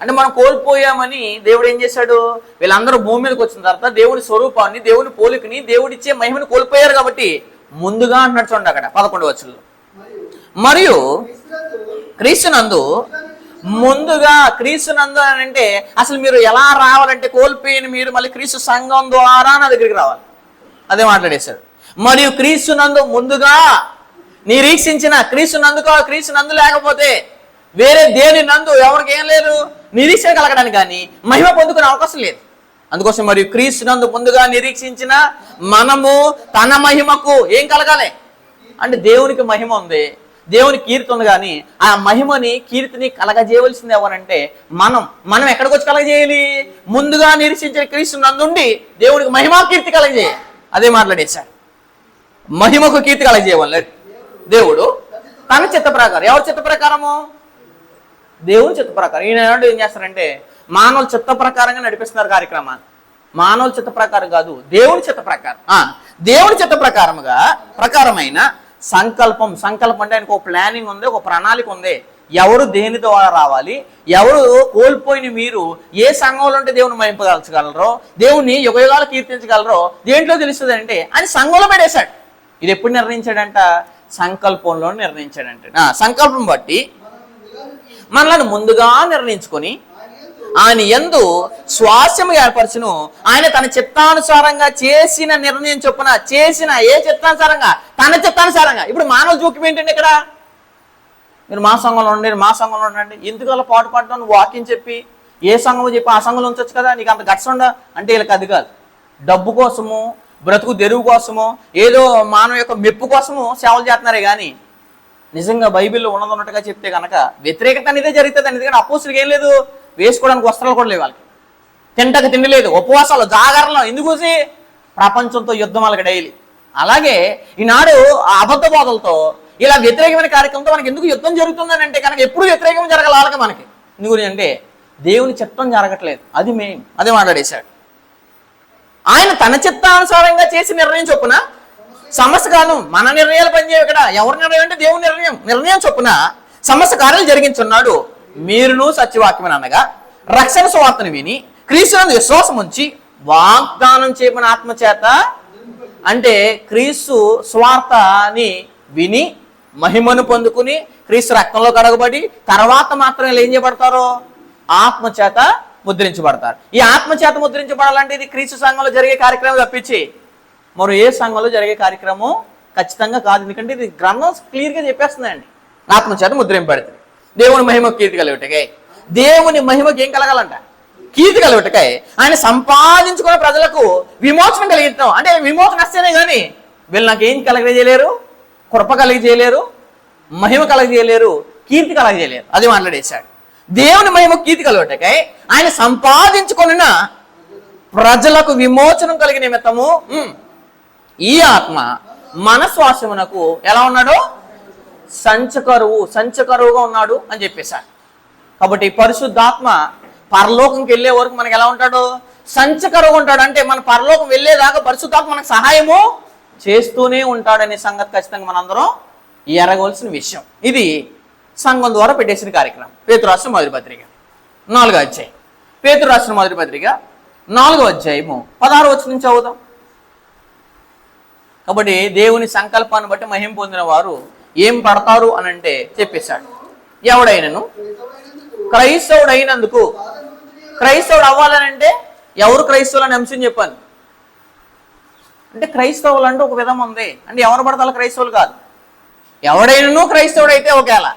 Speaker 1: అంటే మనం కోల్పోయామని దేవుడు ఏం చేశాడు, వీళ్ళందరూ భూమి మీదకి వచ్చిన తర్వాత దేవుడి స్వరూపాన్ని, దేవుని పోలికని, దేవుడిచ్చే మహిమని కోల్పోయారు. కాబట్టి ముందుగా అంటున్నాడు చూడండి అక్కడ 11 మరియు క్రీస్తునందు ముందుగా క్రీస్తునందు అని అంటే అసలు మీరు ఎలా రావాలంటే కోల్పోయిన మీరు మళ్ళీ క్రీస్తు సంఘం ద్వారా నా దగ్గరికి రావాలి. అదే మాట్లాడేశాడు. మరియు క్రీస్తునందు ముందుగా నిరీక్షించిన క్రీస్తునందు లేకపోతే వేరే దేని నందు ఎవరికి ఏం లేదు నిరీక్షణ కలగడానికి కానీ మహిమ పొందుకునే అవకాశం లేదు. అందుకోసం మరియు క్రీస్తునందు ముందుగా నిరీక్షించిన మనము తన మహిమకు ఏం కలగాలి అంటే దేవునికి మహిమ ఉంది, దేవుని కీర్తి ఉంది, కానీ ఆ మహిమని కీర్తిని కలగజేయవలసింది ఎవరంటే మనం ఎక్కడికి వచ్చి కలగజేయాలి? ముందుగా నిరీక్షించిన క్రీస్తునందుండి దేవునికి మహిమా కీర్తి కలగజేయాలి. అదే మాట్లాడేశాడు. మహిమకు కీర్తి కలగజేయవాలి దేవుడు తన చిత్త ప్రకారం. ఎవరి చిత్త ప్రకారము? దేవుని చిత్త ప్రకారం. ఈయన ఏం చేస్తారంటే మానవుల చిత్త ప్రకారంగా నడిపిస్తున్నారు కార్యక్రమాన్ని. మానవుల చిత్త ప్రకారం కాదు, దేవుని చిత్త ప్రకారం. దేవుని చిత్త ప్రకారమైన సంకల్పం అంటే ఆయనకు ఒక ప్లానింగ్ ఉంది, ఒక ప్రణాళిక ఉంది. ఎవరు దేని ద్వారా రావాలి, ఎవరు కోల్పోయిన మీరు ఏ సంఘంలో ఉంటే దేవుని మహింపగలగలరో, దేవుని యుగయుగాలు కీర్తించగలరో దేంట్లో తెలుస్తుంది అంటే ఆయన సంఘంలో పెట్టేశాడు. ఇది ఎప్పుడు నిర్ణయించాడంట? సంకల్పంలో నిర్ణయించాడంట. సంకల్పం బట్టి మనలను ముందుగా నిర్ణయించుకొని ఆయన యందు స్వాస్యము ఏర్పరచును. ఆయన తన చిత్తానుసారంగా చేసిన నిర్ణయం చొప్పున చేసిన ఏ చిత్తానుసారంగా? తన చిత్తానుసారంగా. ఇప్పుడు మానవ జోక్యం ఏంటండి? ఇక్కడ మీరు మా సంఘంలో ఉండండి, ఎందుకు అలా పాటు పాడతాను? వాక్యం చెప్పి ఏ సంఘం చెప్పి ఆ సంఘంలో ఉంచొచ్చు కదా, నీకు అంత గట్స్ ఉండ అంటే వీళ్ళకి అది కాదు. డబ్బు కోసము, బ్రతుకు తెరువు కోసము, ఏదో మానవ యొక్క మెప్పు కోసము సేవలు చేస్తున్నారే కానీ నిజంగా బైబిల్లో ఉన్నట్టుగా చెప్తే కనుక వ్యతిరేకత అనేదే జరుగుతుంది. ఎందుకంటే అపోస్తులకి ఏం లేదు, వేసుకోవడానికి వస్త్రాలు కూడా లేవు, వాళ్ళకి తింటకు తిండి లేదు, ఉపవాసాలు, జాగరణలు. ఎందుకు? ప్రపంచంతో యుద్ధం వాళ్ళకి డైలీ. అలాగే ఈనాడు ఆ అబద్ధ బోధలతో ఇలా వ్యతిరేకమైన కార్యక్రమంతో మనకి ఎందుకు యుద్ధం జరుగుతుందని అంటే కనుక ఎప్పుడు వ్యతిరేకం జరగాలి వాళ్ళకి మనకి. ఎందుకు అంటే దేవుని చిత్తం జరగట్లేదు. అది మెయిన్. అదే మాట్లాడేశాడు. ఆయన తన చిత్తానుసారంగా చేసి నిర్ణయం చొప్పున సమస్త కాలం మన నిర్ణయాలు పనిచేయవు. ఇక్కడ ఎవరి నిర్ణయం అంటే దేవుని నిర్ణయం చొప్పున సమస్త కార్యాలు జరిగించున్నాడు. మీరును సత్యవాక్యమని అనగా రక్షణ సువార్తను విని క్రీస్తునందు విశ్వాసం ఉంచి వాగ్దానం చేయబడిన ఆత్మచేత అంటే క్రీస్తు స్వార్థని విని మహిమను పొందుకుని క్రీస్తు రక్తంలో కడగబడి తర్వాత మాత్రం ఏం చేయబడతారో ఆత్మచేత ముద్రించబడతారు. ఈ ఆత్మచేత ముద్రించబడాలంటే ఇది క్రీస్తు సంఘంలో జరిగే కార్యక్రమం తప్పించి మరో ఏ సంఘంలో జరిగే కార్యక్రమం ఖచ్చితంగా కాదు. ఎందుకంటే ఇది గ్రంథం క్లియర్గా చెప్పేస్తుందండి. ఆత్మచేత ముద్రింపబడుతుంది. దేవుని మహిమకు కీర్తి కలుగుటకై, దేవుని మహిమకి ఏం కలగాలంట? కీర్తి కలుగుటకై ఆయన సంపాదించుకున్న ప్రజలకు విమోచన కలిగించడం. అంటే విమోచన వస్తేనే కానీ వీళ్ళు నాకు ఏం కలగజేయలేరు, కృప కలిగజేయలేరు, మహిమ కలగజేయలేరు, కీర్తి కలగజేయలేరు. అది మాట్లాడేశాడు. దేవుని మహిమకు కీర్తి కలుగుటకై ఆయన సంపాదించుకున్న ప్రజలకు విమోచనం కలిగిన నిమిత్తము ఈ ఆత్మ మన శ్వాసమునకు ఎలా ఉన్నాడో సంచకరువుగా ఉన్నాడు అని చెప్పేశాడు. కాబట్టి పరిశుద్ధాత్మ పరలోకంకి వెళ్ళే వరకు మనకి ఎలా ఉంటాడు? సంచకరువుగా ఉంటాడు. అంటే మన పరలోకం వెళ్ళేదాకా పరిశుద్ధాత్మ మనకు సహాయము చేస్తూనే ఉంటాడనే సంగతి ఖచ్చితంగా మనందరం ఎరగవలసిన విషయం. ఇది సంఘం ద్వారా పెట్టేసిన కార్యక్రమం. పేతురు రాసిన మొదటి పత్రిక 4వ అధ్యాయం. పేతురు రాసిన మొదటి పత్రిక 4వ అధ్యాయము 16వ వచనం నుంచి చదువుదాం. కాబట్టి దేవుని సంకల్పాన్ని బట్టి మహిమ పొందిన వారు ఏం పడతారు అని అంటే చెప్పేశాడు. ఎవడైనను క్రైస్తవుడు అయినందుకు, క్రైస్తవుడు అవ్వాలనంటే ఎవరు క్రైస్తవులు అనే అంశం చెప్పాను. అంటే క్రైస్తవులు అంటే ఒక విధం ఉంది. అంటే ఎవరు పడతారు? క్రైస్తవులు కాదు. ఎవడైనను క్రైస్తవుడు అయితే ఒకవేళ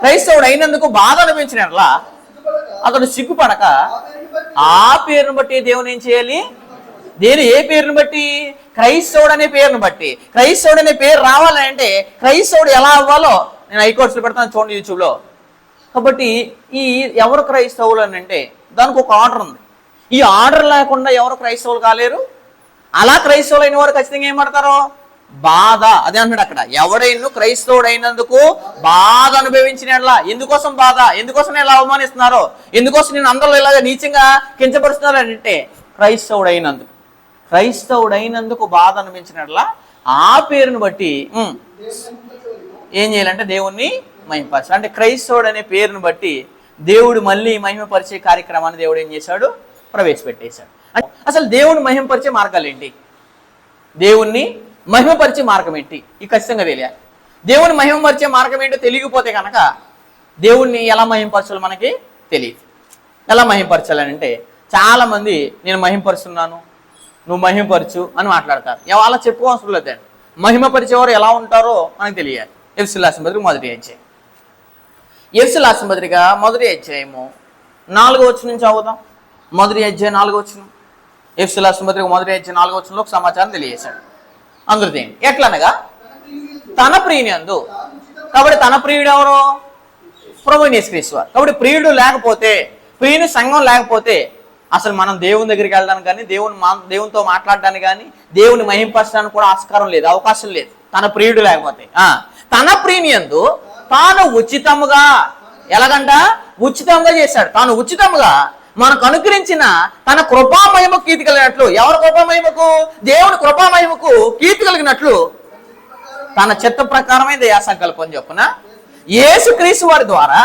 Speaker 1: క్రైస్తవుడు అయినందుకు బాధ అనిపించినట్లా అతడు సిగ్గుపడక ఆ పేరును బట్టి దేవుని ఏం చేయాలి? ఏ పేరును బట్టి? క్రైస్తవుడు అనే పేరును బట్టి. క్రైస్తవుడు అనే పేరు రావాలంటే క్రైస్తవుడు ఎలా అవ్వాలో నేను హైకోర్ట్స్లో పెడతాను, చూడండి యూట్యూబ్లో. కాబట్టి ఈ ఎవరు క్రైస్తవులు అని అంటే దానికి ఒక ఆర్డర్ ఉంది. ఈ ఆర్డర్ లేకుండా ఎవరు క్రైస్తవులు కాలేరు. అలా క్రైస్తవులు అయిన వారు ఖచ్చితంగా ఏం పడతారో బాధ. అదే అంటున్నాడు అక్కడ. ఎవడైనా క్రైస్తవుడు అయినందుకు బాధ అనుభవించినట్లా. ఎందుకోసం బాధ? ఎందుకోసం నేను ఇలా అవమానిస్తున్నారో, ఎందుకోసం నేను అందరూ ఇలాగ నీచంగా కించపరుస్తున్నారు అంటే క్రైస్తవుడు అయినందుకు బాధ అనిపించినట్లా ఆ పేరును బట్టి ఏం చేయాలంటే దేవుణ్ణి మహిమపరచాలి. అంటే క్రైస్తవుడు అనే పేరును బట్టి దేవుడు మళ్ళీ మహిమపరిచే కార్యక్రమాన్ని దేవుడు ఏం చేశాడు? ప్రవేశపెట్టేశాడు. అసలు దేవుని మహిమపరిచే మార్గాలు ఏంటి? దేవుణ్ణి మహిమపరిచే మార్గం ఏంటి? ఈ ఖచ్చితంగా తెలియాలి. దేవుని మహిమపరిచే మార్గం ఏంటో తెలియకపోతే కనుక దేవుణ్ణి ఎలా మహింపరచాలో మనకి తెలియదు. ఎలా మహింపరచాలని అంటే చాలామంది నేను మహింపరుస్తున్నాను, నువ్వు మహిమపరచు అని మాట్లాడతారు. అలా చెప్పుకోవసరం లేదండి. మహిమపరిచేవారు ఎలా ఉంటారో మనకు తెలియాలి. ఎఫెసీయులకు రాసిన పత్రిక మొదటి అధ్యాయం, ఎఫెసీయులకు రాసిన పత్రిక మొదటి అధ్యాయము 4వ వచనం నుంచి చదువుదాం. మొదటి అధ్యాయం 4వ వచనం. ఎఫెసీయులకు రాసిన పత్రిక మొదటి అధ్యాయం 4వ వచనంలో ఒక సమాచారం తెలియజేశాడు. అందరూ దేని ఎట్లనగా తన ప్రియునియందు. కాబట్టి తన ప్రియుడు ఎవరు? ప్రభువైన యేసుక్రీస్తు వారు. కాబట్టి ప్రియుడు లేకపోతే, ప్రియుని సంఘం లేకపోతే అసలు మనం దేవుని దగ్గరికి వెళ్ళడానికి కానీ, దేవునితో మాట్లాడడానికి కానీ, దేవుని మహింపరచడానికి కూడా ఆస్కారం లేదు, అవకాశం లేదు, తన ప్రియుడు లేకపోతే. తన ప్రియునియందు తాను ఉచితముగా, ఎలాగంట ఉచితంగా చేశాడు. తాను ఉచితముగా మనకు అనుగ్రహించిన తన కృపామహిమకు కీర్తి కలిగినట్లు. ఎవరి కృపామహిమకు? దేవుని కృపామహిమకు కీర్తి కలిగినట్లు తన చిత్త ప్రకారమే దయా సంకల్పం చొప్పున యేసుక్రీస్తు వారి ద్వారా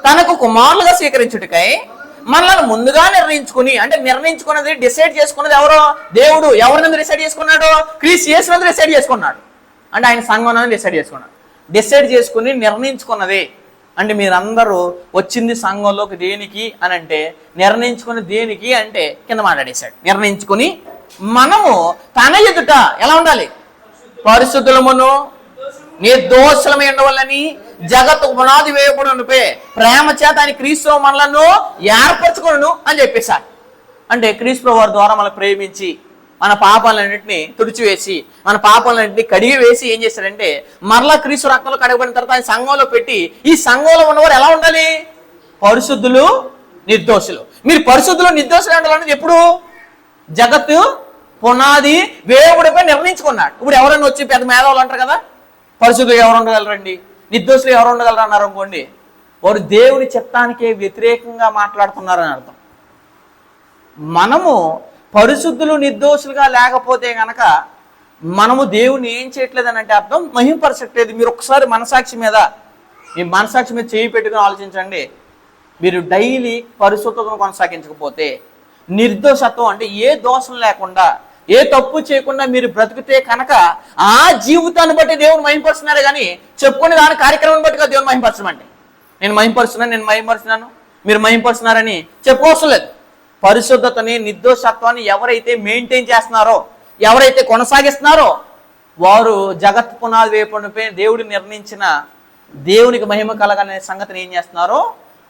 Speaker 1: తనకు కుమారులుగా స్వీకరించుటకై మనల్ని ముందుగా నిర్ణయించుకుని, అంటే నిర్ణయించుకున్నది, డిసైడ్ చేసుకున్నది ఎవరో? దేవుడు. ఎవరిని డిసైడ్ చేసుకున్నాడు? క్రీస్తు యేసుని డిసైడ్ చేసుకున్నాడు. అంటే ఆయన సంఘం డిసైడ్ చేసుకున్నాడు. డిసైడ్ చేసుకుని నిర్ణయించుకున్నది అంటే మీరందరూ వచ్చింది సంఘంలోకి దేనికి అని అంటే, నిర్ణయించుకుని దేనికి అంటే కింద మాట్లాడేశాడు. నిర్ణయించుకుని మనము తన ఎదుట ఎలా ఉండాలి? పరిశుద్ధులమును నిర్దోషులమై ఉండవాలని జగత్తు పునాది వేయబడి ప్రేమ చేత ఆయన క్రీస్తు మనలను ఏర్పరచుకును అని చెప్పేశారు. అంటే క్రీస్తు వారి ద్వారా మనం ప్రేమించి మన పాపాలన్నింటినీ తుడిచివేసి, మన పాపాలన్నింటినీ కడిగి వేసి ఏం చేశారంటే మరలా క్రీస్తు రక్తంలో కడగబడిన తర్వాత ఆయన సంఘంలో పెట్టి, ఈ సంఘంలో ఉన్నవారు ఎలా ఉండాలి? పరిశుద్ధులు, నిర్దోషులు. మీరు పరిశుద్ధులు, నిర్దోషులు ఉండాలనేది ఎప్పుడు? జగత్తు పునాది వేయబడిపై నిర్ణయించుకున్నాడు. ఇప్పుడు ఎవరైనా వచ్చి పెద్ద మేధావులు అంటారు కదా, పరిశుద్ధులు ఎవరు ఉండగలరండి, నిర్దోషులు ఎవరు ఉండగలరు అన్నారు అనుకోండి, వారు దేవుని చిత్తానికే వ్యతిరేకంగా మాట్లాడుతున్నారని అర్థం. మనము పరిశుద్ధులు, నిర్దోషులుగా లేకపోతే గనక మనము దేవుని ఏం చేయట్లేదని అంటే అర్థం మహింపరచట్లేదు. మీరు ఒకసారి మనసాక్షి మీద, మీ మనసాక్షి మీద చేయి పెట్టుకుని ఆలోచించండి. మీరు డైలీ పరిశుద్ధతను కొనసాగించకపోతే, నిర్దోషత్వం అంటే ఏ దోషం లేకుండా, ఏ తప్పు చేయకుండా మీరు బ్రతికితే కనుక ఆ జీవితాన్ని బట్టి దేవుని మహింపరుస్తున్నారే కానీ చెప్పుకునే దాని కార్యక్రమం బట్టి దేవుని మహింపరచడం అంటే, నేను మహింపరుస్తున్నాను, మీరు మహింపరుస్తున్నారని చెప్పుకోవసం లేదు. పరిశుద్ధతని, నిర్దోషత్వాన్ని ఎవరైతే మెయింటైన్ చేస్తున్నారో, ఎవరైతే కొనసాగిస్తున్నారో వారు జగత్ పునాది వేపడిపై దేవుడు నిర్ణయించిన దేవునికి మహిమ కలగనే సంగతిని ఏం చేస్తున్నారో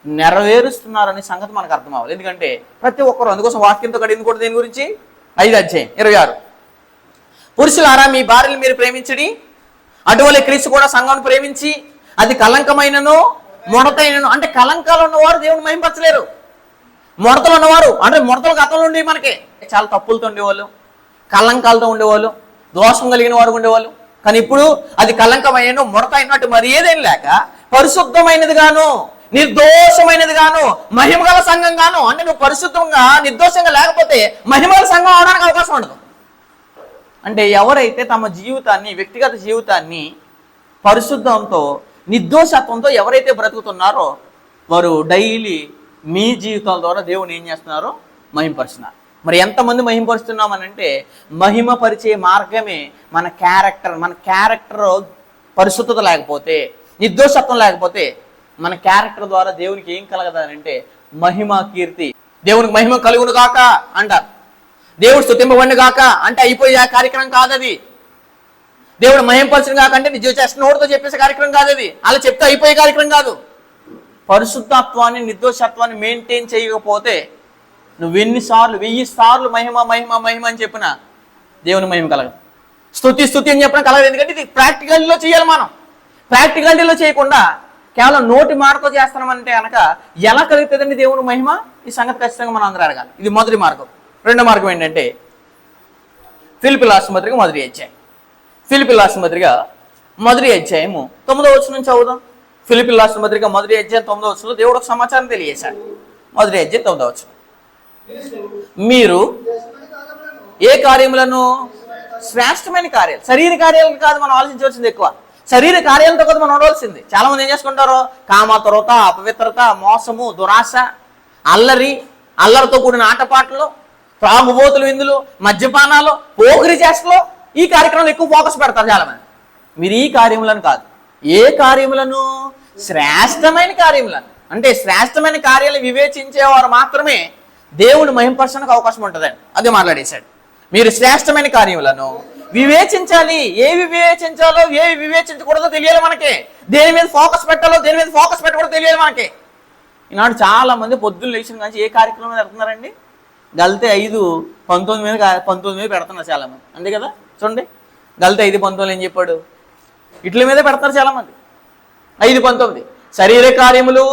Speaker 1: నెరవేరుస్తున్నారనే సంగతి మనకు అర్థం అవ్వాలి. ఎందుకంటే ప్రతి ఒక్కరు అందుకోసం వాక్యంతో కడిగింది కూడా దేని గురించి? 5వ అధ్యాయం 26. పురుషులారా మీ భార్యలు మీరు ప్రేమించడి, అటువలే క్రీస్తు కూడా సంఘాన్ని ప్రేమించి అది కలంకమైనను ముడతైనను. అంటే కలంకాలు ఉన్నవారు దేవుని మహింపరచలేరు. ముడతలు ఉన్నవారు అంటే ముడతలు గతంలో ఉండి మనకి చాలా తప్పులతో ఉండేవాళ్ళు, కలంకాలతో ఉండేవాళ్ళు, దోషం కలిగిన వారు ఉండేవాళ్ళు. కానీ ఇప్పుడు అది కలంకమైన ముడత అయినట్టు మరి ఏదేం లేక పరిశుద్ధమైనది గాను, నిర్దోషమైనది గాను, మహిమగల సంఘం గాను. అంటే నువ్వు పరిశుద్ధంగా, నిర్దోషంగా లేకపోతే మహిమగల సంఘం అవడానికి అవకాశం ఉండదు. అంటే ఎవరైతే తమ జీవితాన్ని, వ్యక్తిగత జీవితాన్ని పరిశుద్ధంతో, నిర్దోషత్వంతో ఎవరైతే బ్రతుకుతున్నారో వారు డైలీ మీ జీవితాల ద్వారా దేవుని ఏం చేస్తున్నారో మహింపరుస్తున్నారు. మరి ఎంతమంది మహింపరుస్తున్నామనంటే మహిమపరిచే మార్గమే మన క్యారెక్టర్ పరిశుద్ధత లేకపోతే, నిర్దోషత్వం లేకపోతే మన క్యారెక్టర్ ద్వారా దేవునికి ఏం కలగదానంటే మహిమ, కీర్తి. దేవునికి మహిమ కలుగును గాక అంటారు, దేవుడు స్తుతింపబడిన గాక అంటే అయిపోయే ఆ కార్యక్రమం కాదు అది. దేవుడు మహింపరచును గాక అంటే నిజ చేసిన నోటితో చెప్పేసే కార్యక్రమం కాదు అది. అలా చెప్తే అయిపోయే కార్యక్రమం కాదు. పరిశుద్ధత్వాన్ని, నిర్దోషత్వాన్ని మెయింటైన్ చేయకపోతే నువ్వు 1000 సార్లు మహిమ మహిమ మహిమ అని చెప్పినా దేవుని మహిమ కలగదు. స్తుతి అని చెప్పినా కలగదు. ఎందుకంటే ఇది ప్రాక్టికాలిటీలో చేయాలి. మనం ప్రాక్టికాలిటీలో చేయకుండా కేవలం నోటి మాటతో చేస్తున్నామంటే కనుక ఎలా కలుగుతుందండి దేవుని మహిమ? ఈ సంగతి ఖచ్చితంగా మనం అందరూ అడగాలి. ఇది మొదటి మార్గం. రెండో మార్గం ఏంటంటే ఫిలిప్పీయులకు రాసిన పత్రిక మొదటి అధ్యాయం. ఫిలిప్పీయులకు రాసిన పత్రిక మొదటి అధ్యాయము 9వ వచనం నుంచి చదువుదాం. ఫిలిప్పీయులకు రాసిన పత్రిక మొదటి అధ్యాయం 9వ వచనంలో దేవుడు ఒక సమాచారం తెలియజేశాడు. మొదటి అధ్యాయం 9వ వచనం, మీరు ఏ కార్యములను, శ్రేష్టమైన కార్యాలు, శరీర కార్యాలను కాదు మనం ఆలోచించవలసింది ఎక్కువ. శరీర కార్యాలతో కదా మనం ఉండవలసింది. చాలా మంది ఏం చేసుకుంటారు? కామతురత, అపవిత్రత, మోసము, దురాశ, అల్లరితో కూడిన ఆటపాటలు, త్రాగుబోతులు, విందులు, మద్యపానాలు, పోకిరి చేష్టలు, ఈ కార్యక్రమంలో ఎక్కువ ఫోకస్ పెడతారు చాలా మంది. మీరు ఈ కార్యములను కాదు, ఏ కార్యములను? శ్రేష్టమైన కార్యములను, అంటే శ్రేష్టమైన కార్యాలు వివేచించేవారు మాత్రమే దేవుని మహింపరచడానికి అవకాశం ఉంటుందండి. అదే మాట్లాడేశాడు. మీరు శ్రేష్టమైన కార్యములను వివేచించాలి. ఏవి వివేచించాలో ఏవి వివేచించకూడదో తెలియాలి మనకి. దేని మీద ఫోకస్ పెట్టాలో దేని మీద ఫోకస్ పెట్టకూడదో తెలియాలి మనకి. ఈనాడు చాలా మంది పొద్దున్న లేచిన కానీ ఏ కార్యక్రమం మీద పెడుతున్నారండి? గల్తే 5:19 మీద పెడుతున్నారు చాలామంది, అంతే కదా. చూడండి, గల్తే 5:19 ఏం చెప్పాడు? ఇట్ల మీద పెడతారు చాలామంది. 5:19 శరీర కార్యములు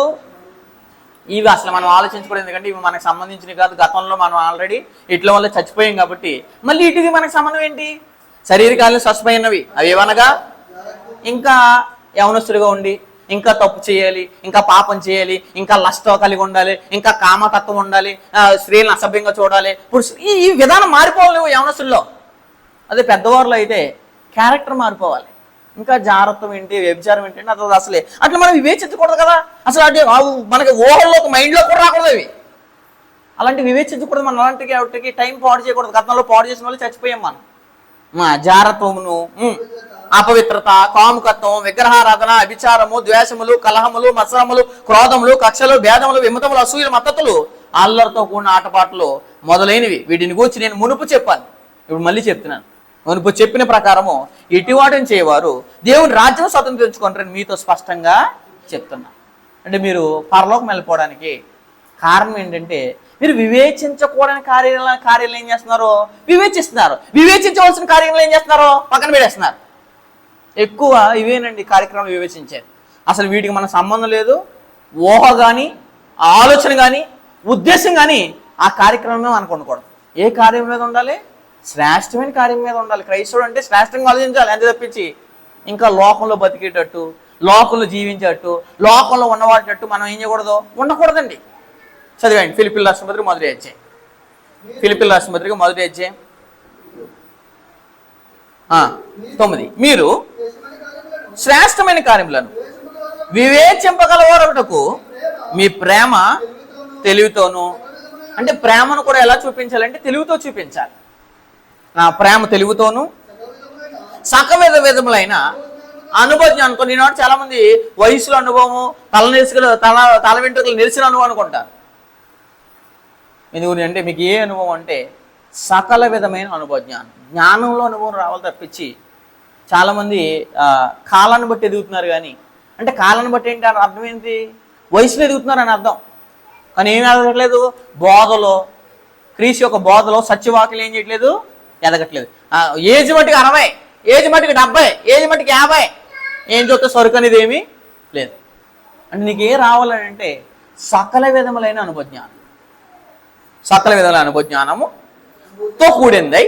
Speaker 1: ఇవి అసలు మనం ఆలోచించకూడదు, ఎందుకంటే ఇవి మనకు సంబంధించినవి కాదు. గతంలో మనం ఆల్రెడీ ఇట్ల వల్ల చచ్చిపోయాం కాబట్టి మళ్ళీ ఇటుకి మనకు సంబంధం ఏంటి? శరీర కార్యాలు స్వస్థమైనవి అవి ఏమనగా, ఇంకా యవనస్తుడిగా ఉండి ఇంకా తప్పు చేయాలి, ఇంకా పాపం చేయాలి, ఇంకా లస్ట కలిగి ఉండాలి, ఇంకా కామతత్వం ఉండాలి, స్త్రీలను అసభ్యంగా చూడాలి. ఇప్పుడు ఈ విధానం మారిపోవాలి నువ్వు యవనస్తుల్లో. అదే పెద్దవారిలో అయితే క్యారెక్టర్ మారిపోవాలి. ఇంకా జాగ్రత్తం ఏంటి, వ్యభిచారం ఏంటి అది అసలే అట్లా మనం వివేచించకూడదు కదా. అసలు అంటే మనకి ఊహల్లో మైండ్లో కూడా రాకూడదు అవి. అలాంటి వివేచించకూడదు. మనం అలాంటికి టైం పాడు చేయకూడదు. గతంలో పాడు చేసిన వాళ్ళు చచ్చిపోయాం మనం. జారత్వమును, అపవిత్రత, కాముకత్వం, విగ్రహారాధన, అభిచారము, ద్వేషములు, కలహములు, మత్సరములు, క్రోధములు, కక్షలు, భేదములు, విమతములు, అసూయలు, మత్తతులు, అల్లరితో కూడిన ఆటపాటలు మొదలైనవి వీటిని గురించి నేను మునుపు చెప్పాను, ఇప్పుడు మళ్ళీ చెప్తున్నాను. మునుపు చెప్పిన ప్రకారము ఇటివాటిని చేయవారు దేవుని రాజ్యం స్వతంత్రించుకుంటారని మీతో స్పష్టంగా చెప్తున్నా. అంటే మీరు పరలోకం వెళ్ళిపోవడానికి కారణం ఏంటంటే మీరు వివేచించకూడని కార్యాలు ఏం చేస్తున్నారో వివేచిస్తున్నారు. వివేచించవలసిన కార్యాలు ఏం చేస్తున్నారో పక్కన పెట్టేస్తున్నారు. ఎక్కువ ఇవేనండి కార్యక్రమాలు వివేచించారు. అసలు వీటికి మన సంబంధం లేదు. ఊహ కానీ ఆలోచన కానీ ఉద్దేశం కానీ ఆ కార్యక్రమమే మనకు ఉండకూడదు. ఏ కార్యం మీద ఉండాలి? శ్రేష్టమైన కార్యం మీద ఉండాలి. క్రైస్తవుడు అంటే శ్రేష్టంగా ఆలోచించాలి, అంతే తప్పించి ఇంకా లోకంలో బతికేటట్టు, లోకంలో జీవించేటట్టు, లోకంలో ఉన్నవాటట్టు మనం ఏం చేయకూడదు, ఉండకూడదండి. చదివండి ఫిలిప్పీయుల రాసిన పత్రిక మొదటి అధ్యాయం. ఫిలిప్పీయుల రాసిన పత్రిక మొదటి అధ్యాయం 9. మీరు శ్రేష్టమైన కార్యములను వివేచింపగలవారటకు మీ ప్రేమ తెలివితోను, అంటే ప్రేమను కూడా ఎలా చూపించాలంటే తెలివితో చూపించాలి. నా ప్రేమ తెలివితోను సకల విధములైన అనుభవం అనుకో. ఈనాడు చాలా మంది వయసులో అనుభవము, తల వెంట్రుకలు నిలిచిన అనుభవం అనుకుంటారు. ఎందుకు అంటే మీకు ఏ అనుభవం అంటే సకల విధమైన అనుభవ జ్ఞానంలో అనుభవం రావాలి తప్పించి చాలామంది కాలాన్ని బట్టి ఎదుగుతున్నారు. కానీ అంటే కాలాన్ని బట్టి ఏంటి అని అర్థం ఏంటి? వయసులో ఎదుగుతున్నారు అని అర్థం. కానీ ఏమి ఎదగట్లేదు, బోధలో క్రీస్తు యొక్క బోధలో సత్యవాక్యం ఏం చేయట్లేదు, ఎదగట్లేదు. ఏజ్ మట్టుకు 60, ఏజ్ మట్టుకు 70, ఏజ్ మట్టుకు 50 ఏం చూస్తే సరుకు అనేది ఏమీ లేదు. అంటే నీకు ఏ రావాలని అంటే సకల విధములైన అనుభవజ్ఞానం, సకల విధములైన అనుభవజ్ఞానముతో కూడింది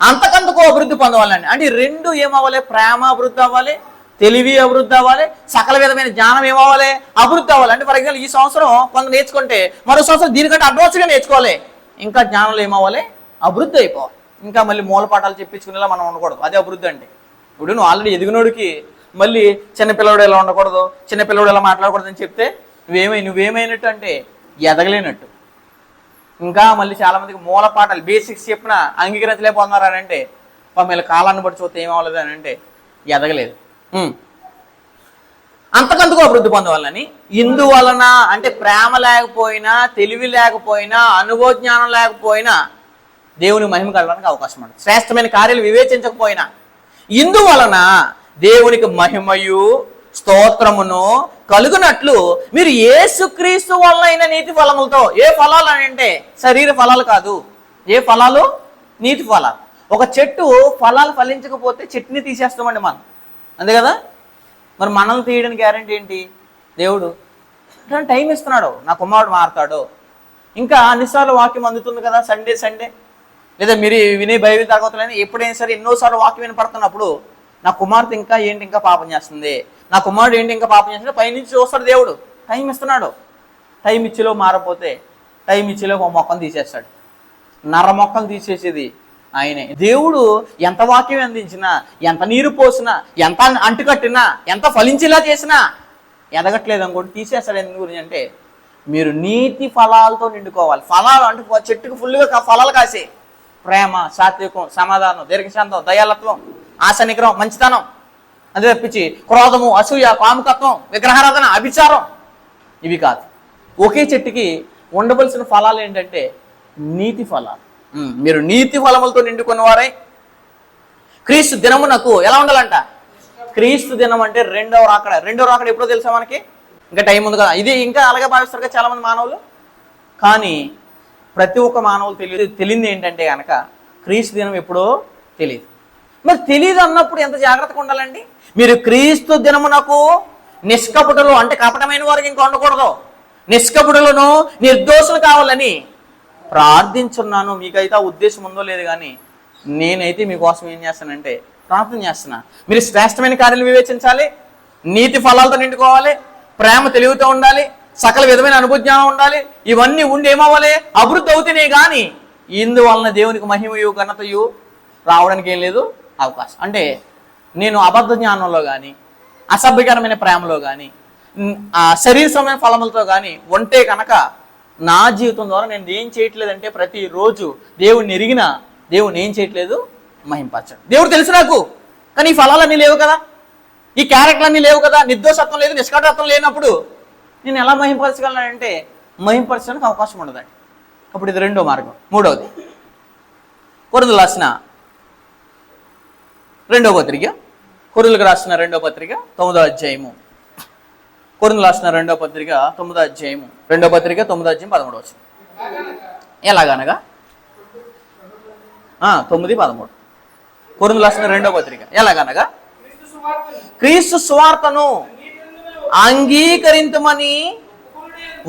Speaker 1: అంతకంతకు అభివృద్ధి పొందవాలండి. అంటే రెండు ఏమవ్వాలి? ప్రేమ అభివృద్ధి అవ్వాలి, తెలివి అభివృద్ధి అవ్వాలి, సకల విధమైన జ్ఞానం ఏమవ్వాలి? అభివృద్ధి అవ్వాలి. అంటే ఫర్ ఎగ్జాంపుల్ ఈ సంవత్సరం కొంత నేర్చుకుంటే మరో సంవత్సరం దీనికంటే అడ్వాన్స్గా నేర్చుకోవాలి. ఇంకా జ్ఞానంలో ఏమవ్వాలి? అభివృద్ధి అయిపోవాలి. ఇంకా మళ్ళీ మూలపాఠాలు చెప్పించుకునేలా మనం ఉండకూడదు. అదే అభివృద్ధి అంటే. ఇప్పుడు నువ్వు ఆల్రెడీ ఎదిగినోడికి మళ్ళీ చిన్నపిల్లడు ఎలా ఉండకూడదు, చిన్నపిల్లడు ఎలా మాట్లాడకూడదు అని చెప్తే నువ్వేమైనట్టు అంటే ఎదగలేనట్టు. ఇంకా మళ్ళీ చాలామందికి మూలపాఠాలు బేసిక్స్ చెప్పిన అంగీకరించలేకపోతున్నారు అని అంటే మళ్ళీ కాలాన్ని బట్టి చూస్తే ఏమవ్వలేదు అని అంటే ఎదగలేదు. అంతకంతకు అభివృద్ధి పొందవాలని ఇందువలన అంటే ప్రేమ లేకపోయినా, తెలివి లేకపోయినా, అనుభవ జ్ఞానం లేకపోయినా దేవుని మహిమ కలగడానికి అవకాశం ఉంటుంది. శ్రేష్టమైన కార్యాలు వివేచించకపోయినా ఇందువలన దేవునికి మహిమయు స్తోత్రమును కలుగునట్లు మీరు యేసుక్రీస్తు వలన నీతి ఫలములతో, ఏ ఫలాలు అని అంటే శరీర ఫలాలు కాదు, ఏ ఫలాలు? నీతి ఫలాలు. ఒక చెట్టు ఫలాలు ఫలించకపోతే చెట్టుని తీసేస్తామండి మనం, అంతే కదా. మరి మనల్ని తీయడానికి గ్యారెంటీ ఏంటి? దేవుడు టైం ఇస్తున్నాడు, నా కుమారుడు మారుతాడు. ఇంకా అన్నిసార్లు వాక్యం అందుతుంది కదా, సండే లేదా మీరు వినే బైబిల్ తరగతులని ఎప్పుడైనా సరే ఎన్నోసార్లు వాక్యం వినపడుతున్నప్పుడు నా కుమార్తె ఇంకా పాపం చేస్తుంది, నా కుమారుడు ఇంకా పాపం చేస్తుంది, పైనుంచి చూస్తాడు దేవుడు, టైం ఇస్తున్నాడు. టైం ఇచ్చిలో మారపోతే టైం ఇచ్చిలో ఒక మొక్కను తీసేస్తాడు. నర మొక్కలు తీసేసేది ఆయనే. దేవుడు ఎంత వాక్యం అందించినా, ఎంత నీరు పోసినా, ఎంత అంటుకట్టినా, ఎంత ఫలించేలా చేసినా ఎదగట్లేదు అనుకోండి, తీసేస్తాడు. ఎందుకు గురించి అంటే మీరు నీతి ఫలాలతో నిండుకోవాలి. ఫలాలు అంటే చెట్టుకు ఫుల్గా ఫలాలు కాసే ప్రేమ, సాత్వికం, సమాధానం, దీర్ఘశాంతం, దయాలత్వం, ఆశ, నిగ్రహం, మంచితనం, అదే తప్పించి క్రోధము, అసూయ, కాముకత్వం, విగ్రహారాధన, అభిచారం ఇవి కాదు. ఒకే చెట్టుకి ఉండవలసిన ఫలాలు ఏంటంటే నీతి ఫలాలు. మీరు నీతి ఫలములతో నిండుకున్నవారై క్రీస్తు దినమునకు ఎలా ఉండాలంట? క్రీస్తు దినం అంటే రెండవ రాకడ ఎప్పుడో తెలుసా మనకి? ఇంకా టైం ఉంది కదా. ఇది ఇంకా అలాగే భావిస్తారు కదా చాలామంది మానవులు. కానీ ప్రతి ఒక్క మానవులు తెలియదు ఏంటంటే కనుక క్రీస్తు దినం ఎప్పుడో తెలియదు. మరి తెలియదు అన్నప్పుడు ఎంత జాగ్రత్తగా ఉండాలండి? మీరు క్రీస్తు దినమునకు నిష్కపటులు అంటే కపటమైన వారికి ఇంకా ఉండకూడదు, నిష్కపటులను నిర్దోషులు కావాలని ప్రార్థించున్నాను. మీకైతే ఆ ఉద్దేశం ఉందో లేదు, కానీ నేనైతే మీకోసం ఏం చేస్తానంటే ప్రార్థన చేస్తున్నా. మీరు శ్రేష్టమైన కార్యాలు వివేచించాలి, నీతి ఫలాలతో నిండుకోవాలి, ప్రేమ తెలివితో ఉండాలి, సకల విధమైన అనుభూజ్ఞానం ఉండాలి. ఇవన్నీ ఉండి ఏమవ్వాలి? అభివృద్ధి అవుతున్నాయి. కానీ ఇందువలన దేవునికి మహిమయు ఘనతయు రావడానికి ఏం లేదు అవకాశం. అంటే నేను అబద్ధ జ్ఞానంలో కానీ, అసభ్యకరమైన ప్రేమలో కానీ, శరీరమైన ఫలములతో కానీ ఉంటే కనుక నా జీవితం ద్వారా నేను ఏం చేయట్లేదంటే ప్రతిరోజు దేవుడిని ఎరిగిన దేవుడిని ఏం చేయట్లేదు, మహింపరచండి. దేవుడు తెలుసు నాకు, కానీ ఈ ఫలాలన్నీ లేవు కదా, ఈ క్యారెక్టర్లన్నీ లేవు కదా, నిర్దోషత్వం లేదు, నిష్కటత్వం లేనప్పుడు నేను ఎలా మహింపరచగలనంటే మహింపరచడానికి అవకాశం ఉండదండి. అప్పుడు ఇది రెండో మార్గం. మూడవది కొరింథీయులకు రాసిన రెండవ పత్రిక, కొరింథీయులకు రాసిన రెండవ పత్రిక 9వ అధ్యాయము. కొరింథీయులకు రాసిన రెండవ పత్రిక 9వ అధ్యాయము, రెండవ పత్రిక 9వ అధ్యాయం 13వ వచనం. ఎలాగనగా 9:13 కొరింథీయులకు రాసిన రెండవ పత్రిక. ఎలాగనగా క్రీస్తు సువార్తను అంగీకరించమని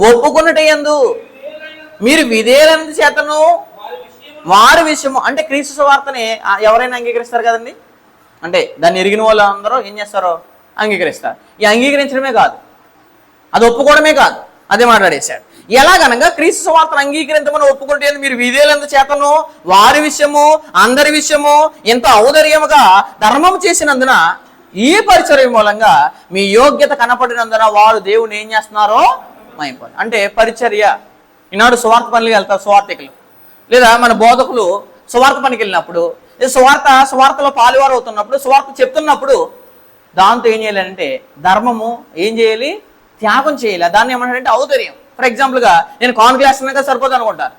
Speaker 1: ఒప్పుకున్నటయందు మీరు విధేయులైన చేతను వారి విషయము. అంటే క్రీస్తు సువార్తని ఎవరైనా అంగీకరిస్తారు కదండి. అంటే దాన్ని ఎరిగిన వాళ్ళు అందరూ ఏం చేస్తారో అంగీకరిస్తారు. ఈ అంగీకరించడమే కాదు, అది ఒప్పుకోవడమే కాదు, అదే మాట్లాడేశాడు. ఎలాగనగా క్రీస్తు సువార్తను అంగీకరించమని ఒప్పుకుంటే మీరు విధేయులందు చేతను వారి విషయము అందరి విషయము ఎంతో ఔదర్యముగా ధర్మం చేసినందున ఈ పరిచర్య మూలంగా మీ యోగ్యత కనపడినందున వారు దేవుని ఏం చేస్తున్నారో మైపోయి. అంటే పరిచర్య, ఈనాడు సువార్త పనులు వెళ్తారు సువార్థికులు, లేదా మన బోధకులు సువార్త పనికి వెళ్ళినప్పుడు, సువార్తలో పాలువారు అవుతున్నప్పుడు, సువార్త చెప్తున్నప్పుడు దాంతో ఏం చేయాలంటే ధర్మము ఏం చేయాలి, త్యాగం చేయాలి. దాన్ని ఏమంటారంటే ఔదర్యం. ఫర్ ఎగ్జాంపుల్గా నేను కాన్ క్లాస్ ఉన్నాక సరిపోదు అనుకుంటారు,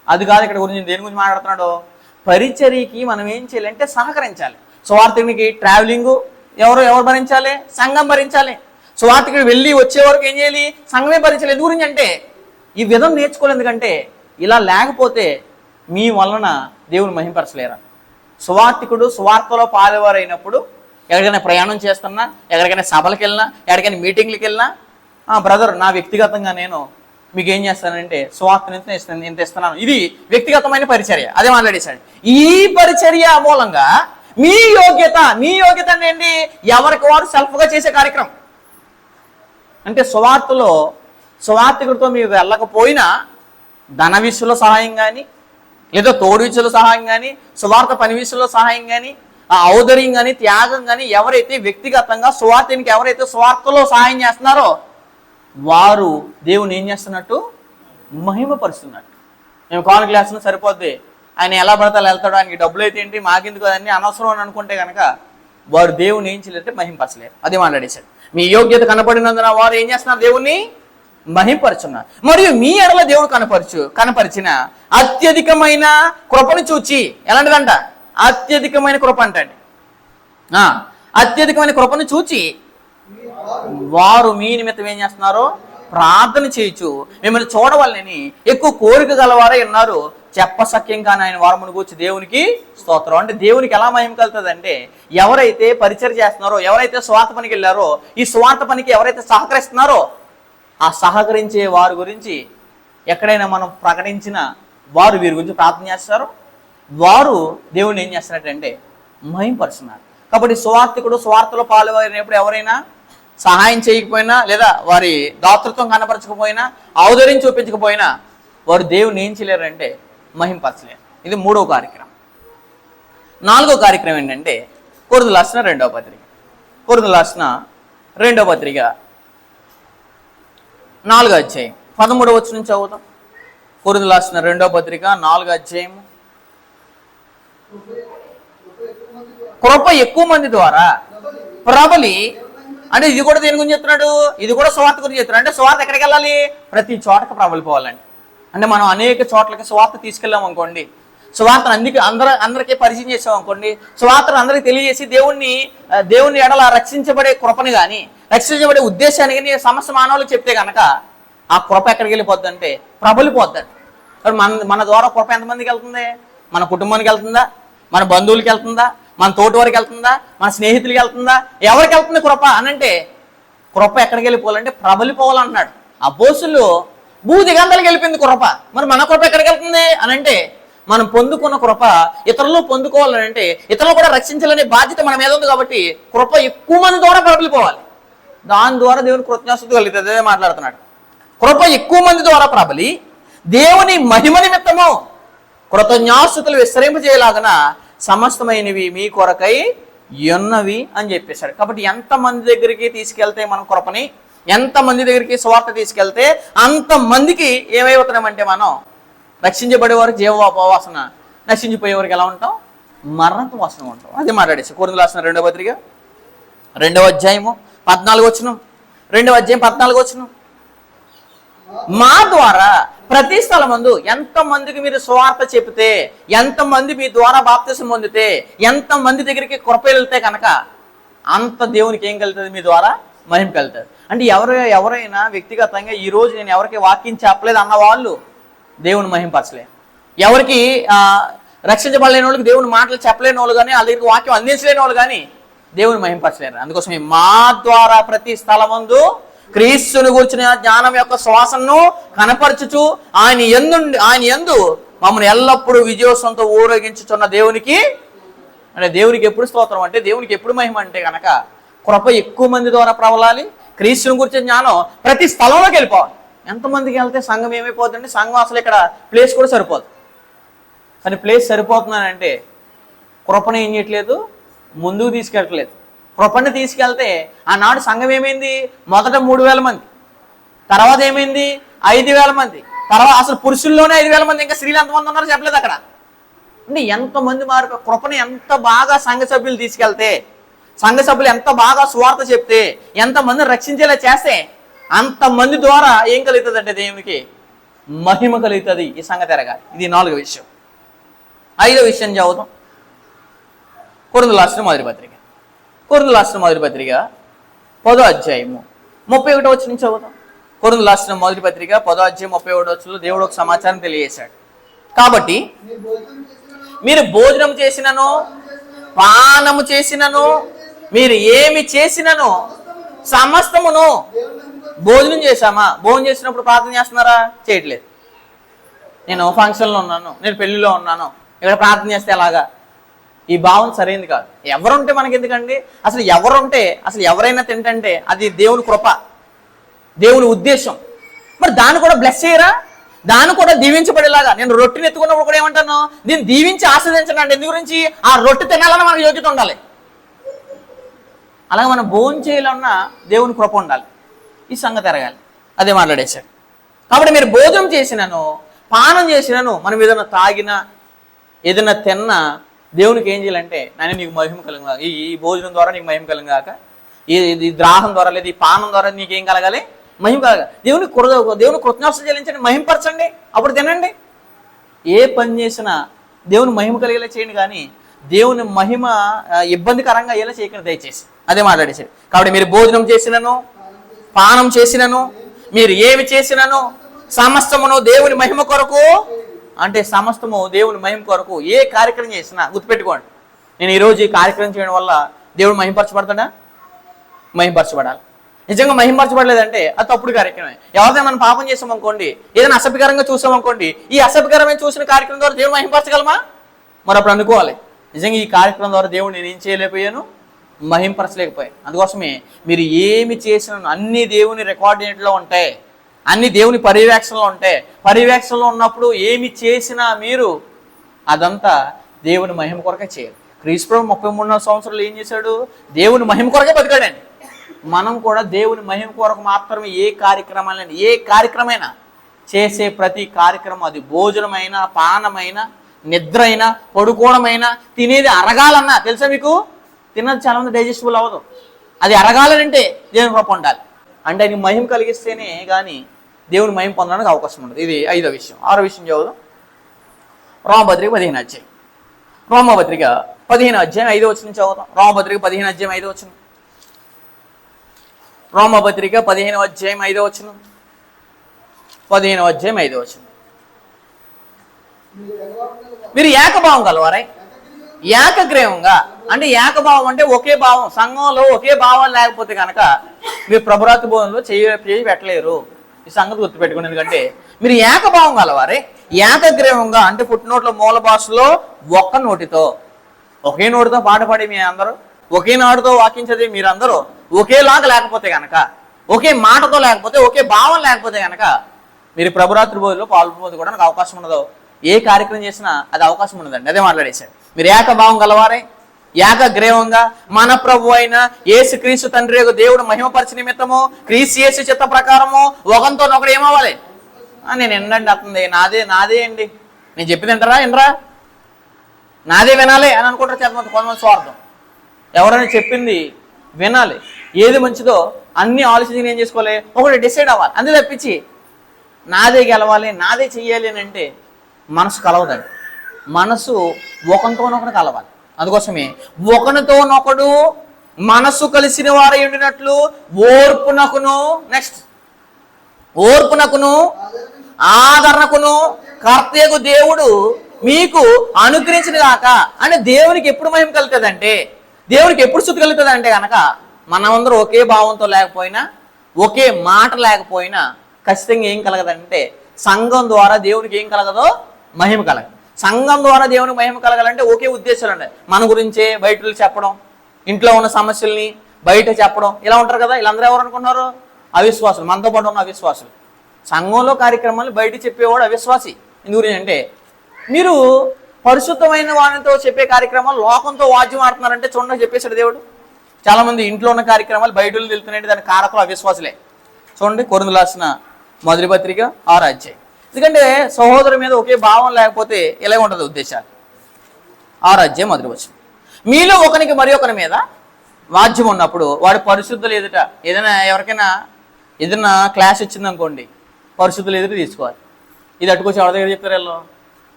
Speaker 1: అది కాదు ఇక్కడ గురించి. దేని గురించి మాట్లాడుతున్నాడు? పరిచర్యకి మనం ఏం చేయాలంటే సహకరించాలి. సువార్తికునికి ట్రావెలింగు ఎవరు భరించాలి? సంఘం భరించాలి. సువార్తికుడు వెళ్ళి వచ్చే వరకు ఏం చేయాలి? సంఘమే భరించాలి. ఎందు గురించి అంటే ఈ విధం నేర్చుకోవాలి. ఎందుకంటే ఇలా లేకపోతే మీ వలన దేవుని మహింపరచలేరా. సువార్తికుడు సువార్తలో పాలువారైనప్పుడు ఎక్కడికైనా ప్రయాణం చేస్తున్నా, ఎక్కడికైనా సభలకు వెళ్ళినా, ఎక్కడికైనా మీటింగ్లకు వెళ్ళినా, బ్రదర్ నా వ్యక్తిగతంగా నేను మీకు ఏం చేస్తానంటే సువార్తను ఇంత ఇస్తున్నాను. ఇది వ్యక్తిగతమైన పరిచర్య. అదే మాట్లాడేశాడు. ఈ పరిచర్య మూలంగా మీ యోగ్యత అంటే ఏంటి? ఎవరికి వారు సెల్ఫ్గా చేసే కార్యక్రమం. అంటే సువార్తికుడితో మీరు వెళ్ళకపోయినా ధన విషయంలో సహాయం కానీ, లేదా తోడు విషయంలో సహాయం కానీ, సువార్త పని విషయంలో సహాయం కానీ, ఆ ఔదర్యం కానీ, త్యాగం కానీ ఎవరైతే వ్యక్తిగతంగా సువార్తనికి ఎవరైతే సువార్తలో సహాయం చేస్తున్నారో వారు దేవుని ఏం చేస్తున్నట్టు? మహిమపరుస్తున్నట్టు. మేము కాన్ క్లాస్లో సరిపోద్ది, ఆయన ఎలా పడతాలో వెళ్తాడు, ఆయనకి డబ్బులు అయితే ఏంటి, మాకెందుకు అన్నీ అనవసరం అని అనుకుంటే కనుక వారు దేవుని ఏం చేయలేదంటే మహింపరచలేరు. అదే మాట్లాడేశాడు. మీ యోగ్యత కనపడినందున వారు ఏం చేస్తున్నారు? దేవుణ్ణి మహింపరుచున్నారు. మరియు మీ ఎడల దేవుడు కనపరిచిన అత్యధికమైన కృపను చూచి, ఎలాంటిదంట? అత్యధికమైన కృప అంటండి. అత్యధికమైన కృపను చూచి వారు మీ నిమిత్తం ఏం చేస్తున్నారో ప్రార్థన చేయొచ్చు, మిమ్మల్ని చూడవాలని ఎక్కువ కోరిక గలవారే ఉన్నారు. చెప్పసక్యం కానీ ఆయన వారమును కూర్చి దేవునికి స్తోత్రం. అంటే దేవునికి ఎలా మహిమ కలుగుతుందంటే ఎవరైతే పరిచర్య చేస్తున్నారో, ఎవరైతే స్వార్థ పనికి వెళ్ళారో, ఈ స్వార్థ పనికి ఎవరైతే సహకరిస్తున్నారో ఆ సహకరించే వారి గురించి ఎక్కడైనా మనం ప్రకటించిన వారు వీరి గురించి ప్రార్థన చేస్తారు, వారు దేవుడిని ఏం చేస్తారంటే మహింపరుస్తున్నారు. కాబట్టి సువార్తికుడు సువార్తలో పాల్గొనేప్పుడు ఎవరైనా సహాయం చేయకపోయినా, లేదా వారి దాతృత్వం కనపరచకపోయినా, ఔదర్యం చూపించకపోయినా వారు దేవుని ఏం చేయలేరంటే మహింపరచలేరు. ఇది మూడవ కార్యక్రమం. నాలుగో కార్యక్రమం ఏంటంటే కొరింథీయులకు రాసిన రెండవ పత్రిక. కొరింథీయులకు రాసిన రెండవ పత్రిక 4వ అధ్యాయం 13వ వచనం నుంచి చదువుతాం. కొరింథీయులకు రాసిన రెండవ పత్రిక 4వ అధ్యాయం. కృప ఎక్కువ మంది ద్వారా ప్రబలి అంటే ఇది కూడా దేని గురించి చెప్తున్నాడు? ఇది కూడా సువార్త గురించి చెప్తున్నాడు. అంటే సువార్త ఎక్కడికి వెళ్ళాలి? ప్రతి చోటకి ప్రబలిపోవాలండి. అంటే మనం అనేక చోట్లకి సువార్త తీసుకెళ్ళాం అనుకోండి, సువార్తను అందరికీ పరిచయం చేసాం అనుకోండి, సువార్తను అందరికీ తెలియజేసి దేవుని ఎడల రక్షించబడే కృపని కానీ రక్షించబడే ఉద్దేశాన్ని కానీ సమస్త మానవులకు చెప్తే కనుక ఆ కృప ఎక్కడికి వెళ్ళిపోద్ది అంటే ప్రబలిపోద్దండి. మన ద్వారా కృప ఎంతమందికి వెళ్తుంది? మన కుటుంబానికి వెళ్తుందా? మన బంధువులకి వెళ్తుందా? మన తోటి వారికి వెళ్తుందా? మన స్నేహితులకి వెళ్తుందా? ఎవరికి వెళ్తుంది కృప అనంటే కృప ఎక్కడికి వెళ్ళిపోవాలంటే ప్రబలిపోవాలంటున్నాడు. అపోస్తులు భూదిగంతాలకు వెళ్ళిపోయింది కృప. మరి మన కృప ఎక్కడికి వెళ్తుంది అనంటే మనం పొందుకున్న కృప ఇతరులు పొందుకోవాలంటే ఇతరులు కూడా రక్షించాలనే బాధ్యత మన మీద ఉంది. కాబట్టి కృప ఎక్కువ మంది ద్వారా ప్రబలిపోవాలి. దాని ద్వారా దేవుని కృతజ్ఞాస్తుతి కలుగుతుంది. అదే మాట్లాడుతున్నాడు. కృప ఎక్కువ మంది ద్వారా ప్రబలి దేవుని మహిమ నిమిత్తము కృతజ్ఞాస్తుతులు విస్తరింపజేయలాగన సమస్తమైనవి మీ కొరకై ఉన్నవి అని చెప్పేశాడు. కాబట్టి ఎంతమంది దగ్గరికి తీసుకెళ్తే మనం కృపని, ఎంతమంది దగ్గరికి సువార్త తీసుకెళ్తే అంతమందికి ఏమైపోతున్నామంటే మనం రక్షించబడే వారికి జీవవాసన, నశించిపోయేవారికి ఎలా ఉంటాం? మరణపు వాసన ఉంటాం. అదే మాట్లాడేసి కొరింథీయులకు రాసిన 2వ పత్రిక 2వ అధ్యాయము 14వ వచనం, 2వ అధ్యాయం 14వ వచనం, మా ద్వారా ప్రతి స్థలమందు ఎంతమందికి మీరు సువార్త చెబితే, ఎంతమంది మీ ద్వారా బాప్తిసం పొందితే, ఎంతమంది దగ్గరికి కృప వెళ్తే కనుక అంత దేవునికి ఏం కలుగుతుంది? మీ ద్వారా మహిమ కలుగుతుంది. అంటే ఎవరైనా వ్యక్తిగతంగా ఈరోజు నేను ఎవరికి వాక్యం చెప్పలేదు అన్న వాళ్ళు దేవుని మహింపరచలేరు. ఎవరికి రక్షించబడలేని వాళ్ళకి దేవుని మాటలు చెప్పలేని వాళ్ళు కానీ వాళ్ళ దగ్గరికి వాక్యం అందించలేని వాళ్ళు కానీ దేవుని మహింపరచలేరు. అందుకోసమే మా ద్వారా ప్రతి స్థలమందు క్రీస్తుని గూర్చిన జ్ఞానం యొక్క శ్వాసను కనపరచుచు ఆయన యందు మమ్మల్ని ఎల్లప్పుడూ విజయోత్సవంతో ఊరేగించుచున్న దేవునికి, అంటే దేవునికి ఎప్పుడు స్తోత్రం అంటే దేవునికి ఎప్పుడు మహిమ అంటే కనుక కృప ఎక్కువ మంది ద్వారా ప్రబలాలి. క్రీస్తుని గురించిన జ్ఞానం ప్రతి స్థలంలోకి వెళ్ళిపోవాలి. ఎంతమందికి వెళ్తే సంఘం ఏమైపోతుందండి? సంఘం అసలు ఇక్కడ ప్లేస్ కూడా సరిపోదు. కానీ ప్లేస్ సరిపోతుందనంటే కృపను ఏం చేయట్లేదు, ముందుకు తీసుకెళ్ళట్లేదు. కృపను తీసుకెళ్తే ఆనాడు సంఘం ఏమైంది? మొదట 3000 మంది, తర్వాత ఏమైంది? 5000 మంది, తర్వాత అసలు పురుషుల్లోనే 5000 మంది, ఇంకా స్త్రీలు ఎంతమంది ఉన్నారో చెప్పలేదు అక్కడ. అంటే ఎంతమంది మారిపోయి కృపను ఎంత బాగా సంఘ సభ్యులు తీసుకెళ్తే, సంఘ సభ్యులు ఎంత బాగా సువార్త చెప్తే, ఎంతమందిని రక్షించేలా చేస్తే అంతమంది ద్వారా ఏం కలుగుతుంది అంటే దేవునికి మహిమ కలుగుతుంది. ఈ సంగతి ఎరగాలి. ఇది 4వ విషయం. 5వ విషయం చదువుతాం. కొరింథీయులకు రాసిన మొదటి పత్రిక 10వ అధ్యాయము 31వ వచనం నుంచి చదువుతాం. కొరింథీయులకు రాసిన మొదటి పత్రిక 10వ అధ్యాయం 31వ వచనంలో దేవుడు ఒక సమాచారం తెలియజేశాడు. కాబట్టి మీరు భోజనం చేసినను పానము చేసినను మీరు ఏమి చేసినను సమస్తమును. భోజనం చేశామా? భోజనం చేసినప్పుడు ప్రార్థన చేస్తున్నారా? చేయట్లేదు. నేను ఫంక్షన్లో ఉన్నాను, నేను పెళ్లిలో ఉన్నాను, ఇక్కడ ప్రార్థన చేస్తే ఎలాగా? ఈ భావం సరైనది కాదు. ఎవరుంటే మనకి ఎందుకండి? అసలు ఎవరైనా తింటంటే అది దేవుని కృప, దేవుని ఉద్దేశం. మరి దాన్ని కూడా బ్లెస్ చేయరా? దాన్ని కూడా దీవించబడేలాగా. నేను రొట్టెని ఎత్తుకున్నప్పుడు కూడా ఏమంటాను? దీన్ని దీవించి ఆస్వాదించండి. ఎందు గురించి? ఆ రొట్టె తినాలన్నా మనకు యోగ్యత ఉండాలి. అలాగే మనం భోజనం చేయాలన్నా దేవుని కృప ఉండాలి. ఈ సంగతి ఎరగాలి. అదే మాట్లాడేశాడు. కాబట్టి మీరు భోజనం చేసినను పానం చేసినను, మనం ఏదైనా తాగినా ఏదైనా తిన్నా దేవునికి ఏం చేయాలంటే, నేను నీకు మహిమ కలుగుగాక, ఈ భోజనం ద్వారా నీకు మహిమ కలుగుగాక, ఈ ద్రాహం ద్వారా లేదా ఈ పానం ద్వారా నీకేం కలగాలి? మహిమ కలగాలి. దేవుని కృతజ్ఞతలు చెల్లించండి, మహిమపరచండి, అప్పుడు తినండి. ఏ పని చేసినా దేవుని మహిమ కలిగేలా చేయండి, కానీ దేవుని మహిమ ఇబ్బందికరంగా అయ్యేలా చేయకండి దయచేసి. అదే మాట్లాడేసాడు. కాబట్టి మీరు భోజనం చేసినను పానం చేసినను మీరు ఏమి చేసినను సమస్తమును దేవుని మహిమ కొరకు, అంటే సమస్తము దేవుని మహిమ కొరకు. ఏ కార్యక్రమం చేసినా గుర్తుపెట్టుకోండి, నేను ఈరోజు ఈ కార్యక్రమం చేయడం వల్ల దేవుడు మహిమపరచబడతాడా? మహిమపరచబడాలి. నిజంగా మహిమపరచబడలేదంటే అది తప్పుడు కార్యక్రమే. ఎవరైనా మనం పాపం చేసామనుకోండి, ఏదైనా అసభ్యకరంగా చూసామనుకోండి, ఈ అసభ్యకరమైన చూసిన కార్యక్రమం ద్వారా దేవుడు మహిమపరచగలమా? మరి అప్పుడు అనుకోవాలి, నిజంగా ఈ కార్యక్రమం ద్వారా దేవుడు నేను ఏం చేయలేకపోయాను, మహింపరచలేకపోయాను. అందుకోసమే మీరు ఏమి చేసిన అన్ని దేవుని రికార్డింగ్లో ఉంటాయి, అన్ని దేవుని పర్యవేక్షణలో ఉంటాయి. పర్యవేక్షణలో ఉన్నప్పుడు ఏమి చేసినా మీరు అదంతా దేవుని మహిమ కొరకే చేయాలి. క్రీస్తు ప్రభు 33 సంవత్సరాలు ఏం చేశాడు? దేవుని మహిమ కొరకే బతికాడండి. మనం కూడా దేవుని మహిమ కొరకు మాత్రమే ఏ కార్యక్రమైనా చేసే ప్రతి కార్యక్రమం, అది భోజనమైనా పానమైనా నిద్ర అయినా పడుకోవడమైనా తినేది అరగాలన్నా, తెలుసా మీకు? తిన్నది చాలా మంది డైజెస్టిబుల్ అవ్వదు. అది ఎరగాలనంటే దేవుని కృప ఉండాలి. అంటే ఆయన మహిమ కలిగిస్తేనే కానీ దేవుని మహిమ పొందడానికి అవకాశం ఉండదు. ఇది 5వ విషయం. 6వ విషయం చదువుదాం. రోమపత్రిక 15వ అధ్యాయం. రోమపత్రిక 15వ అధ్యాయం 5వ వచనం చదువుతాం. రోమపత్రిక 15వ అధ్యాయం 5వ వచనం. రోమపత్రిక 15వ అధ్యాయం 5వ వచనం. 15వ అధ్యాయం 5వ వచనం. మీరు ఏకభావం కలవారై ఏకగ్రీవంగా, అంటే ఏకభావం అంటే ఒకే భావం. సంఘంలో ఒకే భావం లేకపోతే కనుక మీరు ప్రభురాత్రి భోజనంలో చేయి పెట్టలేరు. ఈ సంగతి గుర్తుపెట్టుకుని, ఎందుకంటే మీరు ఏకభావం కలవారే ఏకగ్రీవంగా, అంటే పుట్టినోట్ల మూల భాషలో ఒక్క నోటితో, ఒకే నోటితో పాట పాడి మీ అందరూ, ఒకే నాటితో వాక్యం చదివి మీరందరూ ఒకేలాగా లేకపోతే కనుక, ఒకే మాటతో లేకపోతే, ఒకే భావం లేకపోతే కనుక మీరు ప్రభురాత్రి భోజనంలో పాల్పొందుకోవడానికి అవకాశం ఉండదు. ఏ కార్యక్రమం చేసినా అది అవకాశం ఉండదండి. అదే మాట్లాడేశాడు. మీరు ఏకభావం గలవారే ఏకగ్రీవంగా మన ప్రభు అయిన యేసు క్రీస్తు తండ్రి యొక్క దేవుడు మహిమపరిచి నిమిత్తము క్రీస్తు యేసు చిత్త ప్రకారము ఒకరితోనొకడు ఏమవ్వాలి. నేను ఎండండి అతనిది నాదే అండి, నేను చెప్పింది ఎంటరా నాదే వినాలి అని అనుకుంటారు కొంతమంది స్వార్థం. ఎవరైనా చెప్పింది వినాలి, ఏది మంచిదో అన్ని ఆలోచించి ఏం చేసుకోవాలి, ఒకటి డిసైడ్ అవ్వాలి. అంతే తప్పించి నాదే గెలవాలి నాదే చెయ్యాలి అని అంటే మనసు కలవదండి. మనసు ఒకరితోనొకడు కలవాలి. అందుకోసమే ఒకరితోనొకడు మనసు కలిసిన వారై ఉండినట్లు ఓర్పునకును ఆదరణకును కర్తయ్యకు దేవుడు మీకు అనుగ్రహించిన గాక. అంటే దేవునికి ఎప్పుడు మహిమ కలుగుతుందంటే, దేవునికి ఎప్పుడు స్తుతి కలుగుతుందంటే కనుక మనమందరూ ఒకే భావంతో లేకపోయినా, ఒకే మాట లేకపోయినా ఖచ్చితంగా ఏం కలగదంటే సంఘం ద్వారా దేవునికి ఏం కలగదో మహిమ కలగదు. సంఘం ద్వారా దేవునికి మహిమ కలగాలంటే ఒకే ఉద్దేశాలు ఉంటాయి. మన గురించే బయటలు చెప్పడం, ఇంట్లో ఉన్న సమస్యల్ని బయట చెప్పడం, ఇలా ఉంటారు కదా. వీళ్ళందరూ ఎవరు అనుకున్నారు? అవిశ్వాసులు, మనతో పాటు ఉన్న అవిశ్వాసులు. సంఘంలో కార్యక్రమాలు బయట చెప్పేవాడు అవిశ్వాసి. ఎందు గురించి అంటే మీరు పరిశుద్ధమైన వానితో చెప్పే కార్యక్రమాలు లోకంతో వాద్యం ఆడుతున్నారంటే చూడండి చెప్పేశాడు దేవుడు. చాలామంది ఇంట్లో ఉన్న కార్యక్రమాలు బయటలు తెలుతున్నాయంటే దాని కారకులు అవిశ్వాసులే. చూడండి కొరింథీయులకు రాసిన మొదటి పత్రిక 6వ అధ్యాయం. ఎందుకంటే సహోదరు మీద ఒకే భావం లేకపోతే ఎలా ఉంటుంది ఉద్దేశాలు. 6వ అధ్యాయం 1వ వచనం. మీలో ఒకరికి మరి ఒకరి మీద వాద్యం ఉన్నప్పుడు వాడు పరిశుద్ధులు ఎదుట ఎవరికైనా ఏదైనా క్లాస్ ఇచ్చిందనుకోండి, పరిశుద్ధులు ఎదుట తీసుకోవాలి. ఇది అట్టుకొచ్చి ఎవరి దగ్గర చెప్తారు? వీళ్ళు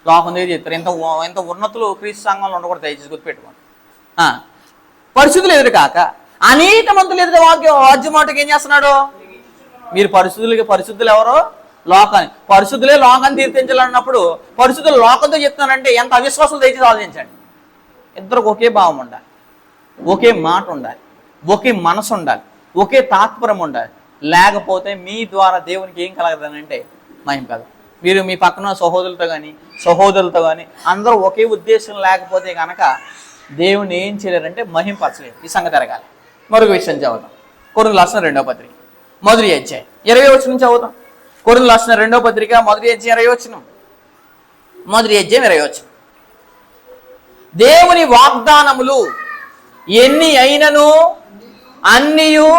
Speaker 1: లోకం దగ్గర చెప్తారు. ఎంత ఉన్నతులు క్రీస్తు సంఘంలో ఉండకూడదు, దయచేసి గుర్తుపెట్టుకోండి. పరిశుద్ధులు ఎదురు కాక అనేక మంతులు ఎదుట వాద్యం మాటకి ఏం చేస్తున్నాడు? మీరు పరిశుద్ధులు ఎవరో లోకాన్ని, పరిశుద్ధులే లోకాన్ని తీర్పించాలన్నప్పుడు పరిశుద్ధులు లోకంతో చెప్తున్నానంటే ఎంత అవిశ్వాసాలు దయచేసి ఆలోచించండి. ఇద్దరికి ఒకే భావం ఉండాలి, ఒకే మాట ఉండాలి, ఒకే మనసు ఉండాలి, ఒకే తాత్పర్యం ఉండాలి. లేకపోతే మీ ద్వారా దేవునికి ఏం కలగదనంటే మహిమ కలగదు. మీరు మీ పక్కన సహోదరులతో కానీ అందరూ ఒకే ఉద్దేశం లేకపోతే కనుక దేవుని ఏం చేయలేరంటే మహింపరచలేరు. ఈ సంగతి జరగాలి. మరొక విషయం చదువుతాం. కొరింథీయులకు రాసిన 2వ పత్రిక 1వ అధ్యాయం 20వ వచనం చదువుతాం. కొరింథీయులకు రాసిన 2వ పత్రిక 1వ అధ్యాయం 20వ వచనం. 1వ అధ్యాయం 20వ వచనం. దేవుని వాగ్దానములు ఎన్ని అయినను అన్నియు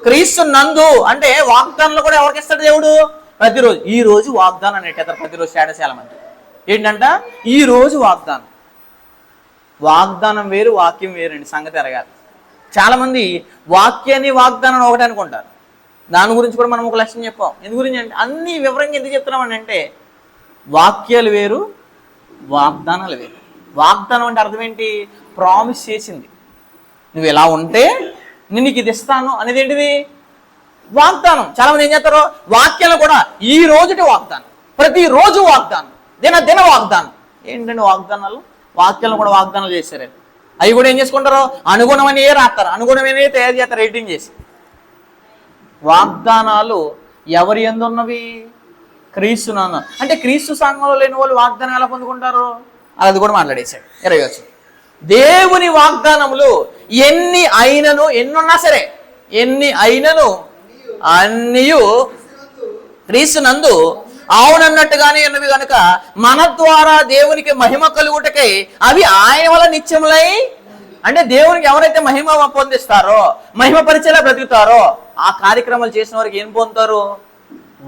Speaker 1: క్రీస్తు నందు. అంటే వాగ్దానాలు కూడా ఎవరికి ఇస్తాడు దేవుడు? ప్రతిరోజు. ఈ రోజు వాగ్దానం అనేటారు ప్రతిరోజు స్టేటస్ చాలా మంది. ఏంటంట? ఈ రోజు వాగ్దానం వేరు, వాక్యం వేరండి. సంగతి ఎరగాలి. చాలామంది వాక్యాన్ని వాగ్దానం ఒకటి అనుకుంటారు. దాని గురించి కూడా మనం ఒక లక్ష్యం చెప్పాం. ఎందు గురించి అంటే అన్ని వివరంగా ఎందుకు చెప్తున్నామని అంటే వాక్యాలు వేరు, వాగ్దానాలు వేరు. వాగ్దానం అంటే అర్థం ఏంటి? ప్రామిస్ చేసింది, నువ్వు ఎలా ఉంటే నేను నీకు ఇది ఇస్తాను అనేది ఏంటిది? వాగ్దానం. చాలామంది ఏం చేస్తారు? వాక్యాలు కూడా ఈ రోజుటి వాగ్దానం, ప్రతిరోజు వాగ్దానం, దిన వాగ్దానం. ఏంటంటే వాగ్దానాలు, వాక్యాలను కూడా వాగ్దానాలు చేశారు. అవి కూడా ఏం చేసుకుంటారు? అనుగుణమని రాస్తారు, అనుగుణమని తయారు చేస్తారు ఎడిటింగ్ చేసి. వాగ్దానాలు ఎవరి యందు ఉన్నవి? క్రీస్తు నాన్న. అంటే క్రీస్తు సంఘంలో లేని వాళ్ళు వాగ్దానం ఎలా పొందుకుంటారు? అది కూడా మాట్లాడేశాడు. 20వ వచనం. దేవుని వాగ్దానములు ఎన్ని అయినను, ఎన్నున్నా సరే ఎన్ని అయినను అన్నియు క్రీస్తు నందు అవునన్నట్టుగానే ఉన్నవి కనుక మన ద్వారా దేవునికి మహిమ కలుగుటకై అవి ఆయన వల్ల నిత్యములై. అంటే దేవునికి ఎవరైతే మహిమ పొందిస్తారో, మహిమ పరిచయలా బ్రతుకుతారో ఆ కార్యక్రమాలు చేసిన వారికి ఏం పొందుతారు?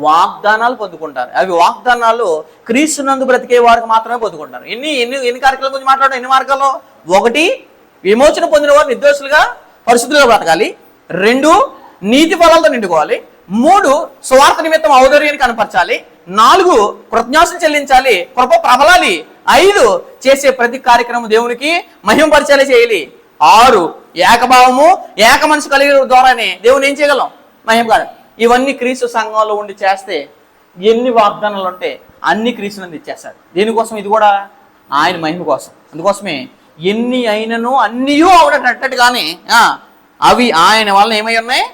Speaker 1: వాగ్దానాలు పొందుకుంటారు. అవి వాగ్దానాలు క్రీస్తు నందు బ్రతికే వారికి మాత్రమే పొందుకుంటారు. ఎన్ని కార్యక్రమాల గురించి మాట్లాడడం? ఎన్ని మార్గాలు? 1, విమోచన పొందిన వారు నిర్దోషులుగా పరిశుద్ధులుగా బ్రతకాలి. 2 నీతి ఫలాలతో నిండుకోవాలి. 3 స్వార్థ నిమిత్తం ఔదార్యాన్ని కనపరచాలి. 4 కృతజ్ఞాసలు చెల్లించాలి, కృప ప్రబలాలి. 5 చేసే ప్రతి కార్యక్రమం దేవునికి మహిమపరిచేలా చేయాలి. 6 ఏకభావము ఏక మనసు కలిగే ద్వారానే దేవుని ఏం చేయగలం? మహిమ కాదు. ఇవన్నీ క్రీస్తు సంఘంలో ఉండి చేస్తే ఎన్ని వాగ్దానాలు ఉంటే అన్ని క్రీస్తునందు ఇచ్చేస్తారు. దీనికోసం, ఇది కూడా ఆయన మహిమ కోసం. అందుకోసమే ఎన్ని అయినను అన్నీ అవడటట్టుగానే అవి ఆయన వలన ఏమై ఉన్నాయి?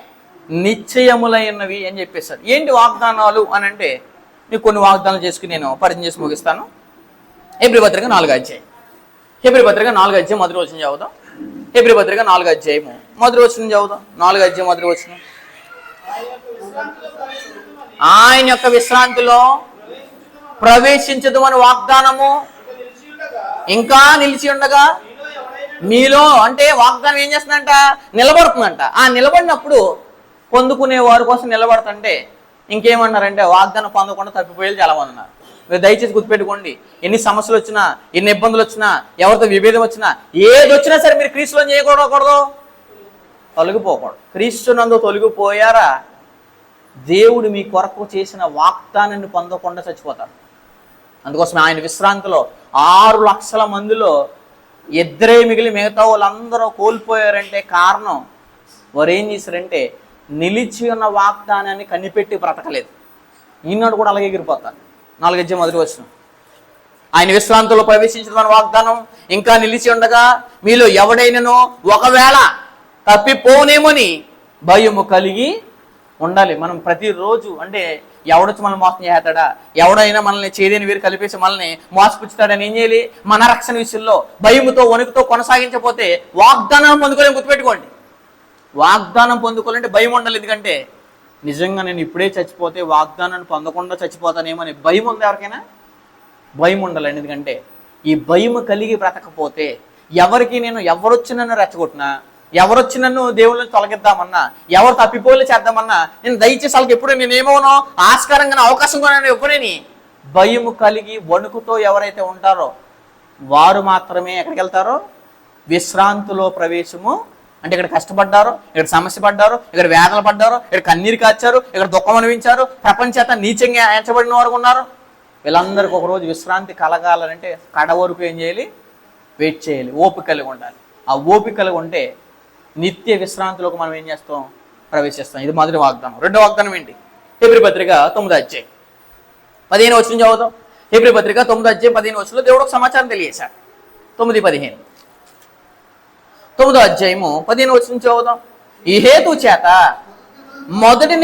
Speaker 1: నిశ్చయములైనవి అని చెప్పేశారు. ఏంటి వాగ్దానాలు అని అంటే, మీకు కొన్ని వాగ్దానాలు చేసుకుని నేను పరిచయం చేసి ముగిస్తాను. హెబ్రీ పత్రిక 4వ అధ్యాయం. హెబ్రీ పత్రిక 4వ అధ్యాయం మొదటి వచనం చదువుదాం. హెబ్రీ పత్రిక 4వ అధ్యాయము మొదటి వచనం చదువుదాం. 4వ అధ్యాయం మొదటి వచనం. ఆయన యొక్క విశ్రాంతిలో ప్రవేశించదు అని వాగ్దానము ఇంకా నిలిచి ఉండగా మీలో, అంటే వాగ్దానం ఏం చేస్తుందంట? నిలబడుతుందంట. ఆ నిలబడినప్పుడు పొందుకునే వారి కోసం నిలబడుతుంటే ఇంకేమన్నారంటే, వాగ్దానం పొందకుండా తప్పిపోయేది చాలా మంది ఉన్నారు. మీరు దయచేసి గుర్తుపెట్టుకోండి, ఎన్ని సమస్యలు వచ్చినా, ఎన్ని ఇబ్బందులు వచ్చినా, ఎవరితో విభేదం వచ్చినా, ఏది వచ్చినా సరే మీరు క్రీస్తులో చేయకూడదు, తొలగిపోకూడదు. క్రీస్తునందు తొలగిపోయారా దేవుడు మీ కొరకు చేసిన వాగ్దానాన్ని పొందకుండా చచ్చిపోతారు. అందుకోసం ఆయన విశ్రాంతిలో 6 లక్షల మందిలో 2 మిగిలి మిగతా వాళ్ళందరూ కోల్పోయారంటే కారణం వారు ఏం చేశారంటే నిలిచి ఉన్న వాగ్దానాన్ని కనిపెట్టి బ్రతకలేదు. ఈనాడు కూడా అలాగే ఎగిరిపోతారు. 4వ అధ్యాయం మొదటి వచనం. ఆయన విశ్రాంతిలో ప్రవేశించిన వాగ్దానం ఇంకా నిలిచి ఉండగా మీలో ఎవడైనను ఒకవేళ తప్పిపోనేమని భయము కలిగి ఉండాలి. మనం ప్రతిరోజు, అంటే ఎవడొచ్చి మనల్ని మోసం చేస్తాడా, ఎవడైనా మనల్ని చేదేని వీరు కలిపేసి మనల్ని మోసపుచ్చుతాడని ఏం చేయాలి? మన రక్షణ విషయంలో భయముతో వణుకుతో కొనసాగించకపోతే వాగ్దానం పొందుకోలేని గుర్తుపెట్టుకోండి. వాగ్దానం పొందుకోవాలంటే భయం ఉండాలి. ఎందుకంటే నిజంగా నేను ఇప్పుడే చచ్చిపోతే వాగ్దానాన్ని పొందకుండా చచ్చిపోతానేమో అని భయం ఉంది. ఎవరికైనా భయం ఉండాలి. ఎందుకంటే ఈ భయం కలిగి బ్రతకపోతే ఎవరొచ్చి నన్ను రెచ్చగొట్టినా, ఎవరొచ్చి నన్ను దేవుళ్ళని తొలగిద్దామన్నా, ఎవరు తప్పిపోలే చేద్దామన్నా నేను దయచేసి వాళ్ళకి ఎప్పుడు నేనేమోనో ఆస్కారంగా అవకాశం కూడా ఎప్పుడేని భయము కలిగి వణుకుతో ఎవరైతే ఉంటారో వారు మాత్రమే ఎక్కడికి వెళ్తారో? విశ్రాంతిలో ప్రవేశము. అంటే ఇక్కడ కష్టపడ్డారు, ఇక్కడ సమస్య పడ్డారు, ఇక్కడ వేదనలు పడ్డారు, ఇక్కడ కన్నీరు కాచారు, ఇక్కడ దుఃఖం అనిపించారు, ప్రపంచేత నీచంగా ఎంచబడిన వారు ఉన్నారు. వీళ్ళందరికీ ఒకరోజు విశ్రాంతి కలగాలంటే కడ వరకు ఏం చేయాలి? వెయిట్ చేయాలి. ఓపిక కలిగి ఉండాలి. ఆ ఓపిక కలిగి ఉంటే నిత్య విశ్రాంతిలోకి మనం ఏం చేస్తాం? ప్రవేశిస్తాం. ఇది మొదటి వాగ్దానం. రెండో వాగ్దానం ఏంటి? హెబ్రీ పత్రిక 9వ అధ్యాయం 15వ వచనం చదువుతాం. హెబ్రీ పత్రిక 9వ అధ్యాయం 15వ వచనంలో దేవుడు ఒక సమాచారం తెలియజేశాడు. 9:15. 9వ అధ్యాయము 15వ వచనం చదువుతాం. ఈ హేతు చేత మొదటి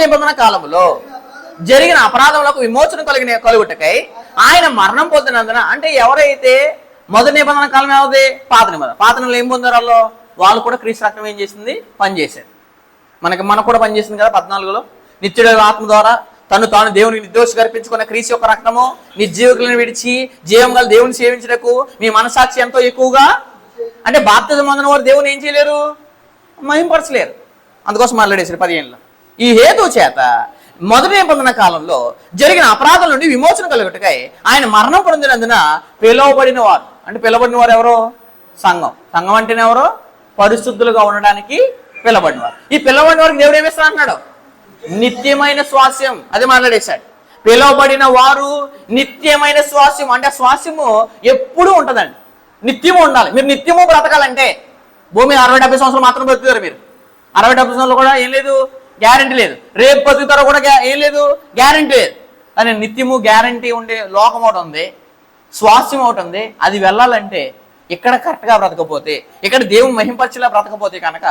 Speaker 1: నిబంధన కాలంలో జరిగిన అపరాధములకు విమోచన కలుగుటకై ఆయన మరణం పొందినందున, అంటే ఎవరైతే మొదటి నిబంధన కాలం ఏమవుతుంది? పాత నిబంధన. పాత నిబంధనలు ఏం పొందారో వాళ్ళు కూడా క్రీస్తు రక్తం ఏం చేసింది? పనిచేసేది. మనకు కూడా పనిచేసింది కదా. 14లో నిత్యుడైన ఆత్మ ద్వారా తాను దేవునికి నిర్దోషి కల్పించుకున్న క్రీస్తు యొక్క రక్తము నిర్జీవికులను విడిచి జీవం గల దేవుని సేవించటకు మీ మనసాక్షి ఎంతో ఎక్కువగా, అంటే బాప్తిజం పొందిన వారు దేవుని ఏం చేయలేరు? మహింపరచలేరు. అందుకోసం మాట్లాడేసారు 15లో. ఈ హేతు చేత మొదటి నిబంధన కాలంలో జరిగిన అపరాధాల నుండి విమోచన కలుగుటకై ఆయన మరణం పొందినందున పిలువబడిన వారు, అంటే పిలువబడిన వారు ఎవరో? సంఘం. సంఘం అంటేనే ఎవరో? పరిశుద్ధులుగా ఉండడానికి పిలువబడిన వారు. ఈ పిలువబడిన వారికి దేవుడు ఏమిస్తా అంటున్నాడు? నిత్యమైన స్వాస్యం. అది మాట్లాడేశాడు. పిలువబడిన వారు నిత్యమైన స్వాస్యం, అంటే స్వాస్యము ఎప్పుడూ ఉంటుందండి, నిత్యము ఉండాలి. మీరు నిత్యము బ్రతకాలంటే భూమి 60-70 సంవత్సరాలు మాత్రం బ్రతుకుతారు. మీరు 60-70 సంవత్సరాలు కూడా ఏం లేదు, గ్యారంటీ లేదు. రేపు బతుకుతారో కూడా ఏం లేదు, గ్యారంటీ లేదు. కానీ నిత్యము గ్యారంటీ ఉండే లోకం ఒకటి ఉంది, స్వాస్యం ఒకటి ఉంది. అది వెళ్ళాలంటే ఇక్కడ కరెక్ట్గా బ్రతకపోతే, ఇక్కడ దేవుని మహింపరిచేలా బ్రతకపోతే కనుక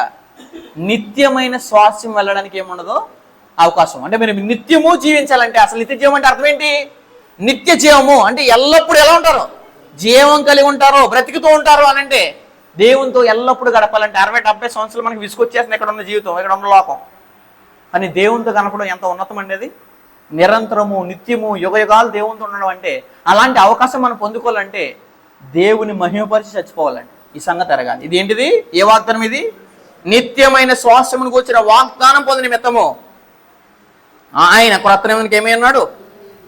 Speaker 1: నిత్యమైన స్వాస్యం వెళ్ళడానికి ఏముండదో అవకాశం. అంటే మీరు నిత్యము జీవించాలంటే, అసలు నిత్య జీవం అంటే అర్థం ఏంటి? నిత్య జీవము అంటే ఎల్లప్పుడూ ఎలా ఉంటారో? జీవం కలిగి ఉంటారో, బ్రతికుతూ ఉంటారో అని అంటే దేవునితో ఎల్లప్పుడూ గడపాలంటే 60-70 సంవత్సరాలు మనకి విసుకొచ్చేస్తుంది ఇక్కడ ఉన్న జీవితం, ఇక్కడ ఉన్న లోకం. అని దేవునితో కనపడం ఎంత ఉన్నతం అండి. అది నిరంతరము నిత్యము యుగయుగాలు దేవునితో ఉండడం అంటే, అలాంటి అవకాశం మనం పొందుకోవాలంటే దేవుని మహిమపరిచి చచ్చిపోవాలండి. ఈ సంగతి ఎరగాలి. ఇది ఏంటిది? ఏ వాగ్దానం ఇది? నిత్యమైన స్వాస్థ్యమును కూర్చిన వాగ్దానం పొందిన నిమిత్తము ఆయన క్రొత్త నిబంధనకి ఏమై ఉన్నాడు?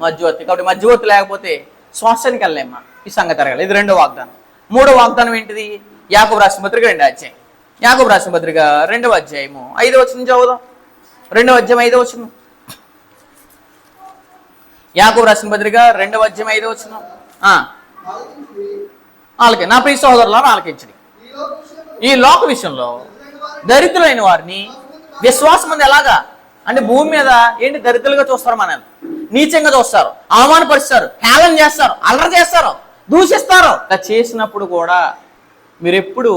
Speaker 1: మధ్యవర్తి. కాబట్టి మధ్యవర్తి లేకపోతే స్వాస్థ్యానికి వెళ్ళలేమ్మా. ఈ సంగతి ఎరగాలి. ఇది రెండో వాగ్దానం. మూడో వాగ్దానం ఏంటిది? యాకోబు రాసిన పత్రిక 2వ అధ్యాయం. యాకోబు రాసిన పత్రిక 2వ అధ్యాయము 5వ వచనం చదువుదాం. 2వ అధ్యాయం 5వ వచనం. యాకోబు రాసిన పత్రిక 2వ అధ్యాయం 5వ వచనం. ఆలకి నా ప్రియ సహోదరులను ఆలకించండి. ఈ లోక విషయంలో దరిద్రులైన వారిని విశ్వాసం ఉంది. ఎలాగా అంటే భూమి మీద ఏంటి దరిద్రులుగా చూస్తారు, మనల్ని నీచంగా చూస్తారు, అవమానపరుస్తారు, హేళన చేస్తారు, అల్లరి చేస్తారు, దూషిస్తారు. ఇలా చేసినప్పుడు కూడా మీరు ఎప్పుడు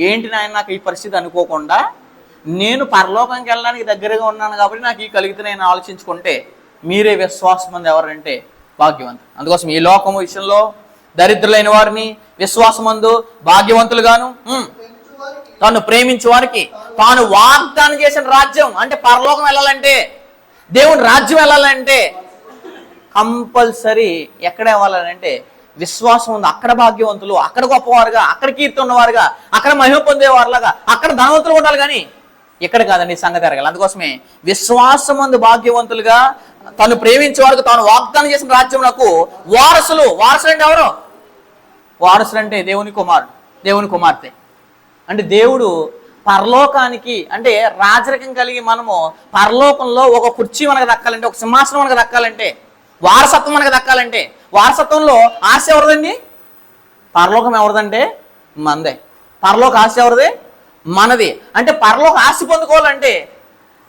Speaker 1: ఏంటి నాయన నాకు ఈ పరిస్థితి అనుకోకుండా నేను పరలోకానికి వెళ్ళడానికి దగ్గరగా ఉన్నాను కాబట్టి నాకు ఈ కలిగితే నేను ఆలోచించుకుంటే మీరే విశ్వాసం మంది ఎవరంటే భాగ్యవంతులు. అందుకోసం ఈ లోకము విషయంలో దరిద్రులైన వారిని విశ్వాసమందు భాగ్యవంతులుగాను, తాను ప్రేమించే వారికి తాను వాగ్దానం చేసిన రాజ్యం అంటే పరలోకం వెళ్ళాలంటే, దేవుని రాజ్యం వెళ్ళాలంటే కంపల్సరీ ఎక్కడ వెళ్ళాలంటే విశ్వాసం ఉంది. అక్కడ భాగ్యవంతులు, అక్కడ గొప్పవారుగా, అక్కడ కీర్తి ఉన్నవారుగా, అక్కడ మహిమ పొందేవారులాగా, అక్కడ ధనవంతులు ఉండాలి. కానీ ఇక్కడ కాదండి సంగతి ఎరగాలి. అందుకోసమే విశ్వాసం ఉంది భాగ్యవంతులుగా, తను ప్రేమించే వారికి తాను వాగ్దానం చేసిన రాజ్యములకు వారసులు. వారసులు అంటే ఎవరు? వారసులు అంటే దేవుని కుమారుడు, దేవుని కుమార్తె. అంటే దేవుడు పరలోకానికి అంటే రాజరికం కలిగి మనము పరలోకంలో ఒక కుర్చీ మనకు దక్కాలంటే, ఒక సింహాసనం మనకు దక్కాలంటే, వారసత్వం మనకు దక్కాలంటే, వారసత్వంలో ఆశ ఎవరిదండి? పరలోకం ఎవరిదంటే మనదే. పరలోక ఆశ ఎవరిదే? మనది. అంటే పరలోక ఆశ పొందుకోవాలంటే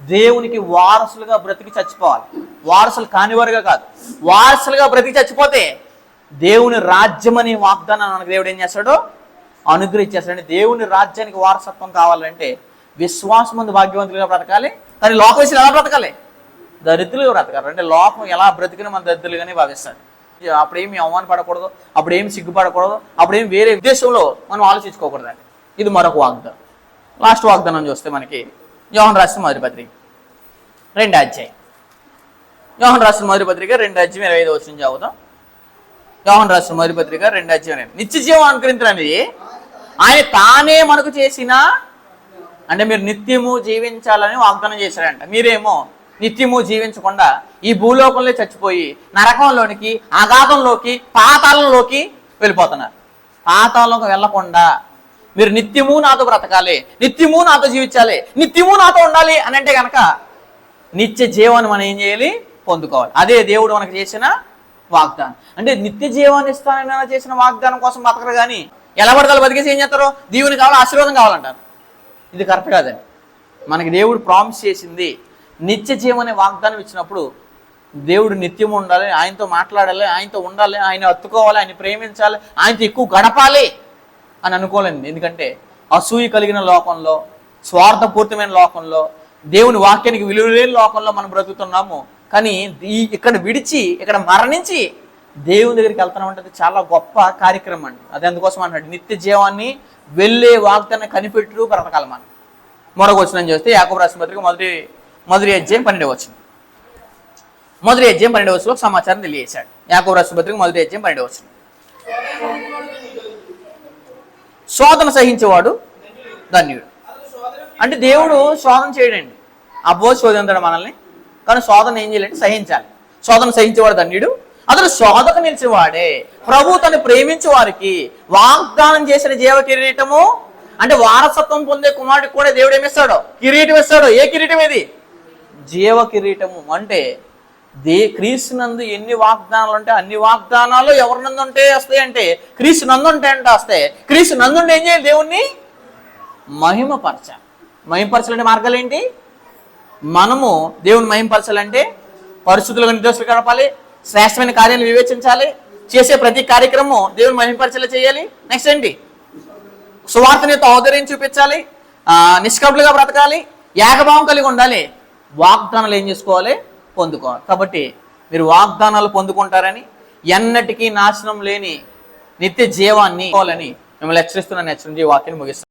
Speaker 1: దేవునికి వారసులుగా బ్రతికి చచ్చిపోవాలి. వారసులు కానివారుగా కాదు, వారసులుగా బ్రతికి చచ్చిపోతే దేవుని రాజ్యం అనే వాగ్దానం మనకు దేవుడు ఏం చేస్తాడో అనుగ్రహించేస్తాడు. దేవుని రాజ్యానికి వారసత్వం కావాలంటే విశ్వాసం ముందు భాగ్యవంతులుగా బ్రతకాలి. కానీ లోక విషయాలు ఎలా బ్రతకాలి? దరిద్రులుగా బ్రతకాలి. అంటే లోకం ఎలా బ్రతికినా మన దరిద్రులుగానే భావిస్తాడు. అప్పుడేమి అవమానపడకూడదు, అప్పుడేమి సిగ్గుపడకూడదు, అప్పుడేమి వేరే ఉద్దేశంలో మనం ఆలోచించుకోకూడదండి. ఇది మరొక వాగ్దానం. లాస్ట్ వాగ్దానం చూస్తే మనకి యోహాను రాసిన మొదటి పత్రిక 2వ అధ్యాయం. యోహాను రాసిన మొదటి పత్రిక 2వ అధ్యాయం 25వ వచనం చదువుతాం. యోహాను రాసిన మొదటి పత్రిక 2వ అధ్యాయం. నిత్య జీవం అనుగ్రహించడానికి ఆయన తానే మనకు చేసిన, అంటే మీరు నిత్యము జీవించాలని వాగ్దానం చేశారంట. మీరేమో నిత్యము జీవించకుండా ఈ భూలోకంలో చచ్చిపోయి నరకంలోనికి, అగాధంలోకి, పాతాళంలోకి వెళ్ళిపోతున్నారు. పాతాళంలోకి వెళ్ళకుండా మీరు నిత్యము నాతో బ్రతకాలి, నిత్యము నాతో జీవించాలి, నిత్యము నాతో ఉండాలి అని అంటే కనుక నిత్య జీవాన్ని మనం ఏం చేయాలి? పొందుకోవాలి. అదే దేవుడు మనకు చేసిన వాగ్దానం. అంటే నిత్య జీవాన్ని ఇస్తానని చేసిన వాగ్దానం కోసం బతకరు. కానీ ఎలా పడతారు బతికేసి ఏం చేస్తారు? దీవుని కావాలి, ఆశీర్వాదం కావాలంటారు. ఇది కరెక్ట్ కాదండి. మనకి దేవుడు ప్రామిస్ చేసింది నిత్య జీవం అనే వాగ్దానం ఇచ్చినప్పుడు దేవుడు నిత్యం ఉండాలి, ఆయనతో మాట్లాడాలి, ఆయనతో ఉండాలి, ఆయన హత్తుకోవాలి, ఆయన ప్రేమించాలి, ఆయనతో ఎక్కువ గడపాలి అని అనుకోలేండి. ఎందుకంటే అసూయ కలిగిన లోకంలో, స్వార్థపూరితమైన లోకంలో, దేవుని వాక్యానికి విలువ లేని లోకంలో మనం బ్రతుకుతున్నాము. కానీ ఇక్కడ విడిచి, ఇక్కడ మరణించి దేవుని దగ్గరికి వెళ్తున్నామంటే చాలా గొప్ప కార్యక్రమం అండి. అది అందుకోసం అన్నాడు నిత్య జీవాన్ని వెళ్ళే వాగ్దాన్ని కనిపెట్టు బ్రతకాలి మనం. మరొక వచనం చూస్తే యాకోబు రాసిన పత్రిక మొదటి అధ్యాయం 12వ వచనం. మొదటి అధ్యాయం 12వ వచనంలో సమాచారం తెలియజేశాడు. యాకోబు రాసిన పత్రిక మొదటి అధ్యాయం 12వ వచనం. శోధన సహించేవాడు ధన్యుడు. అంటే దేవుడు శోధన చేయడండి, అబ్బో శోధించడం మనల్ని. కానీ శోధన ఏం చేయాలంటే సహించాలి. శోధన సహించేవాడు ధన్యుడు, అతడు శోధక నిలిచేవాడే. ప్రభు తను ప్రేమించే వారికి వాగ్దానం చేసిన జీవ కిరీటము, అంటే వారసత్వం పొందే కుమారుడికి కూడా దేవుడు ఏమిస్తాడో కిరీటం ఇస్తాడు. ఏ కిరీటం ఇది? జీవ కిరీటము. అంటే క్రీస్తునందు ఎన్ని వాగ్దానాలు ఉంటే అన్ని వాగ్దానాలు ఎవరి నందు ఉంటే వస్తాయి అంటే క్రీస్తు నందు ఉంటాయంటే వస్తాయి. క్రీస్తు నందు ఉంటే ఏం చేయాలి? దేవుణ్ణి మహిమపరచాలి. మహిమపరచాలంటే మార్గాలు ఏంటి? మనము దేవుని మహిమపరచాలంటే పరిశుద్ధులుగా నిర్దోషులు గడపాలి, శ్రేష్టమైన కార్యాలను వివేచించాలి, చేసే ప్రతి కార్యక్రమం దేవుని మహిమపరచేలా చేయాలి. నెక్స్ట్ ఏంటి? సువార్తనితో ఔదర్యం చూపించాలి, నిష్కపటులుగా బ్రతకాలి, ఏకభావం కలిగి ఉండాలి. వాగ్దానాలు ఏం చేసుకోవాలి? పొందుకోవాలి. కాబట్టి మీరు వాగ్దానాలు పొందుకుంటారని, ఎన్నటికీ నాశనం లేని నిత్య జీవాన్ని మిమ్మల్ని హెచ్చరిస్తున్న వాక్యాన్ని ముగిస్తాను.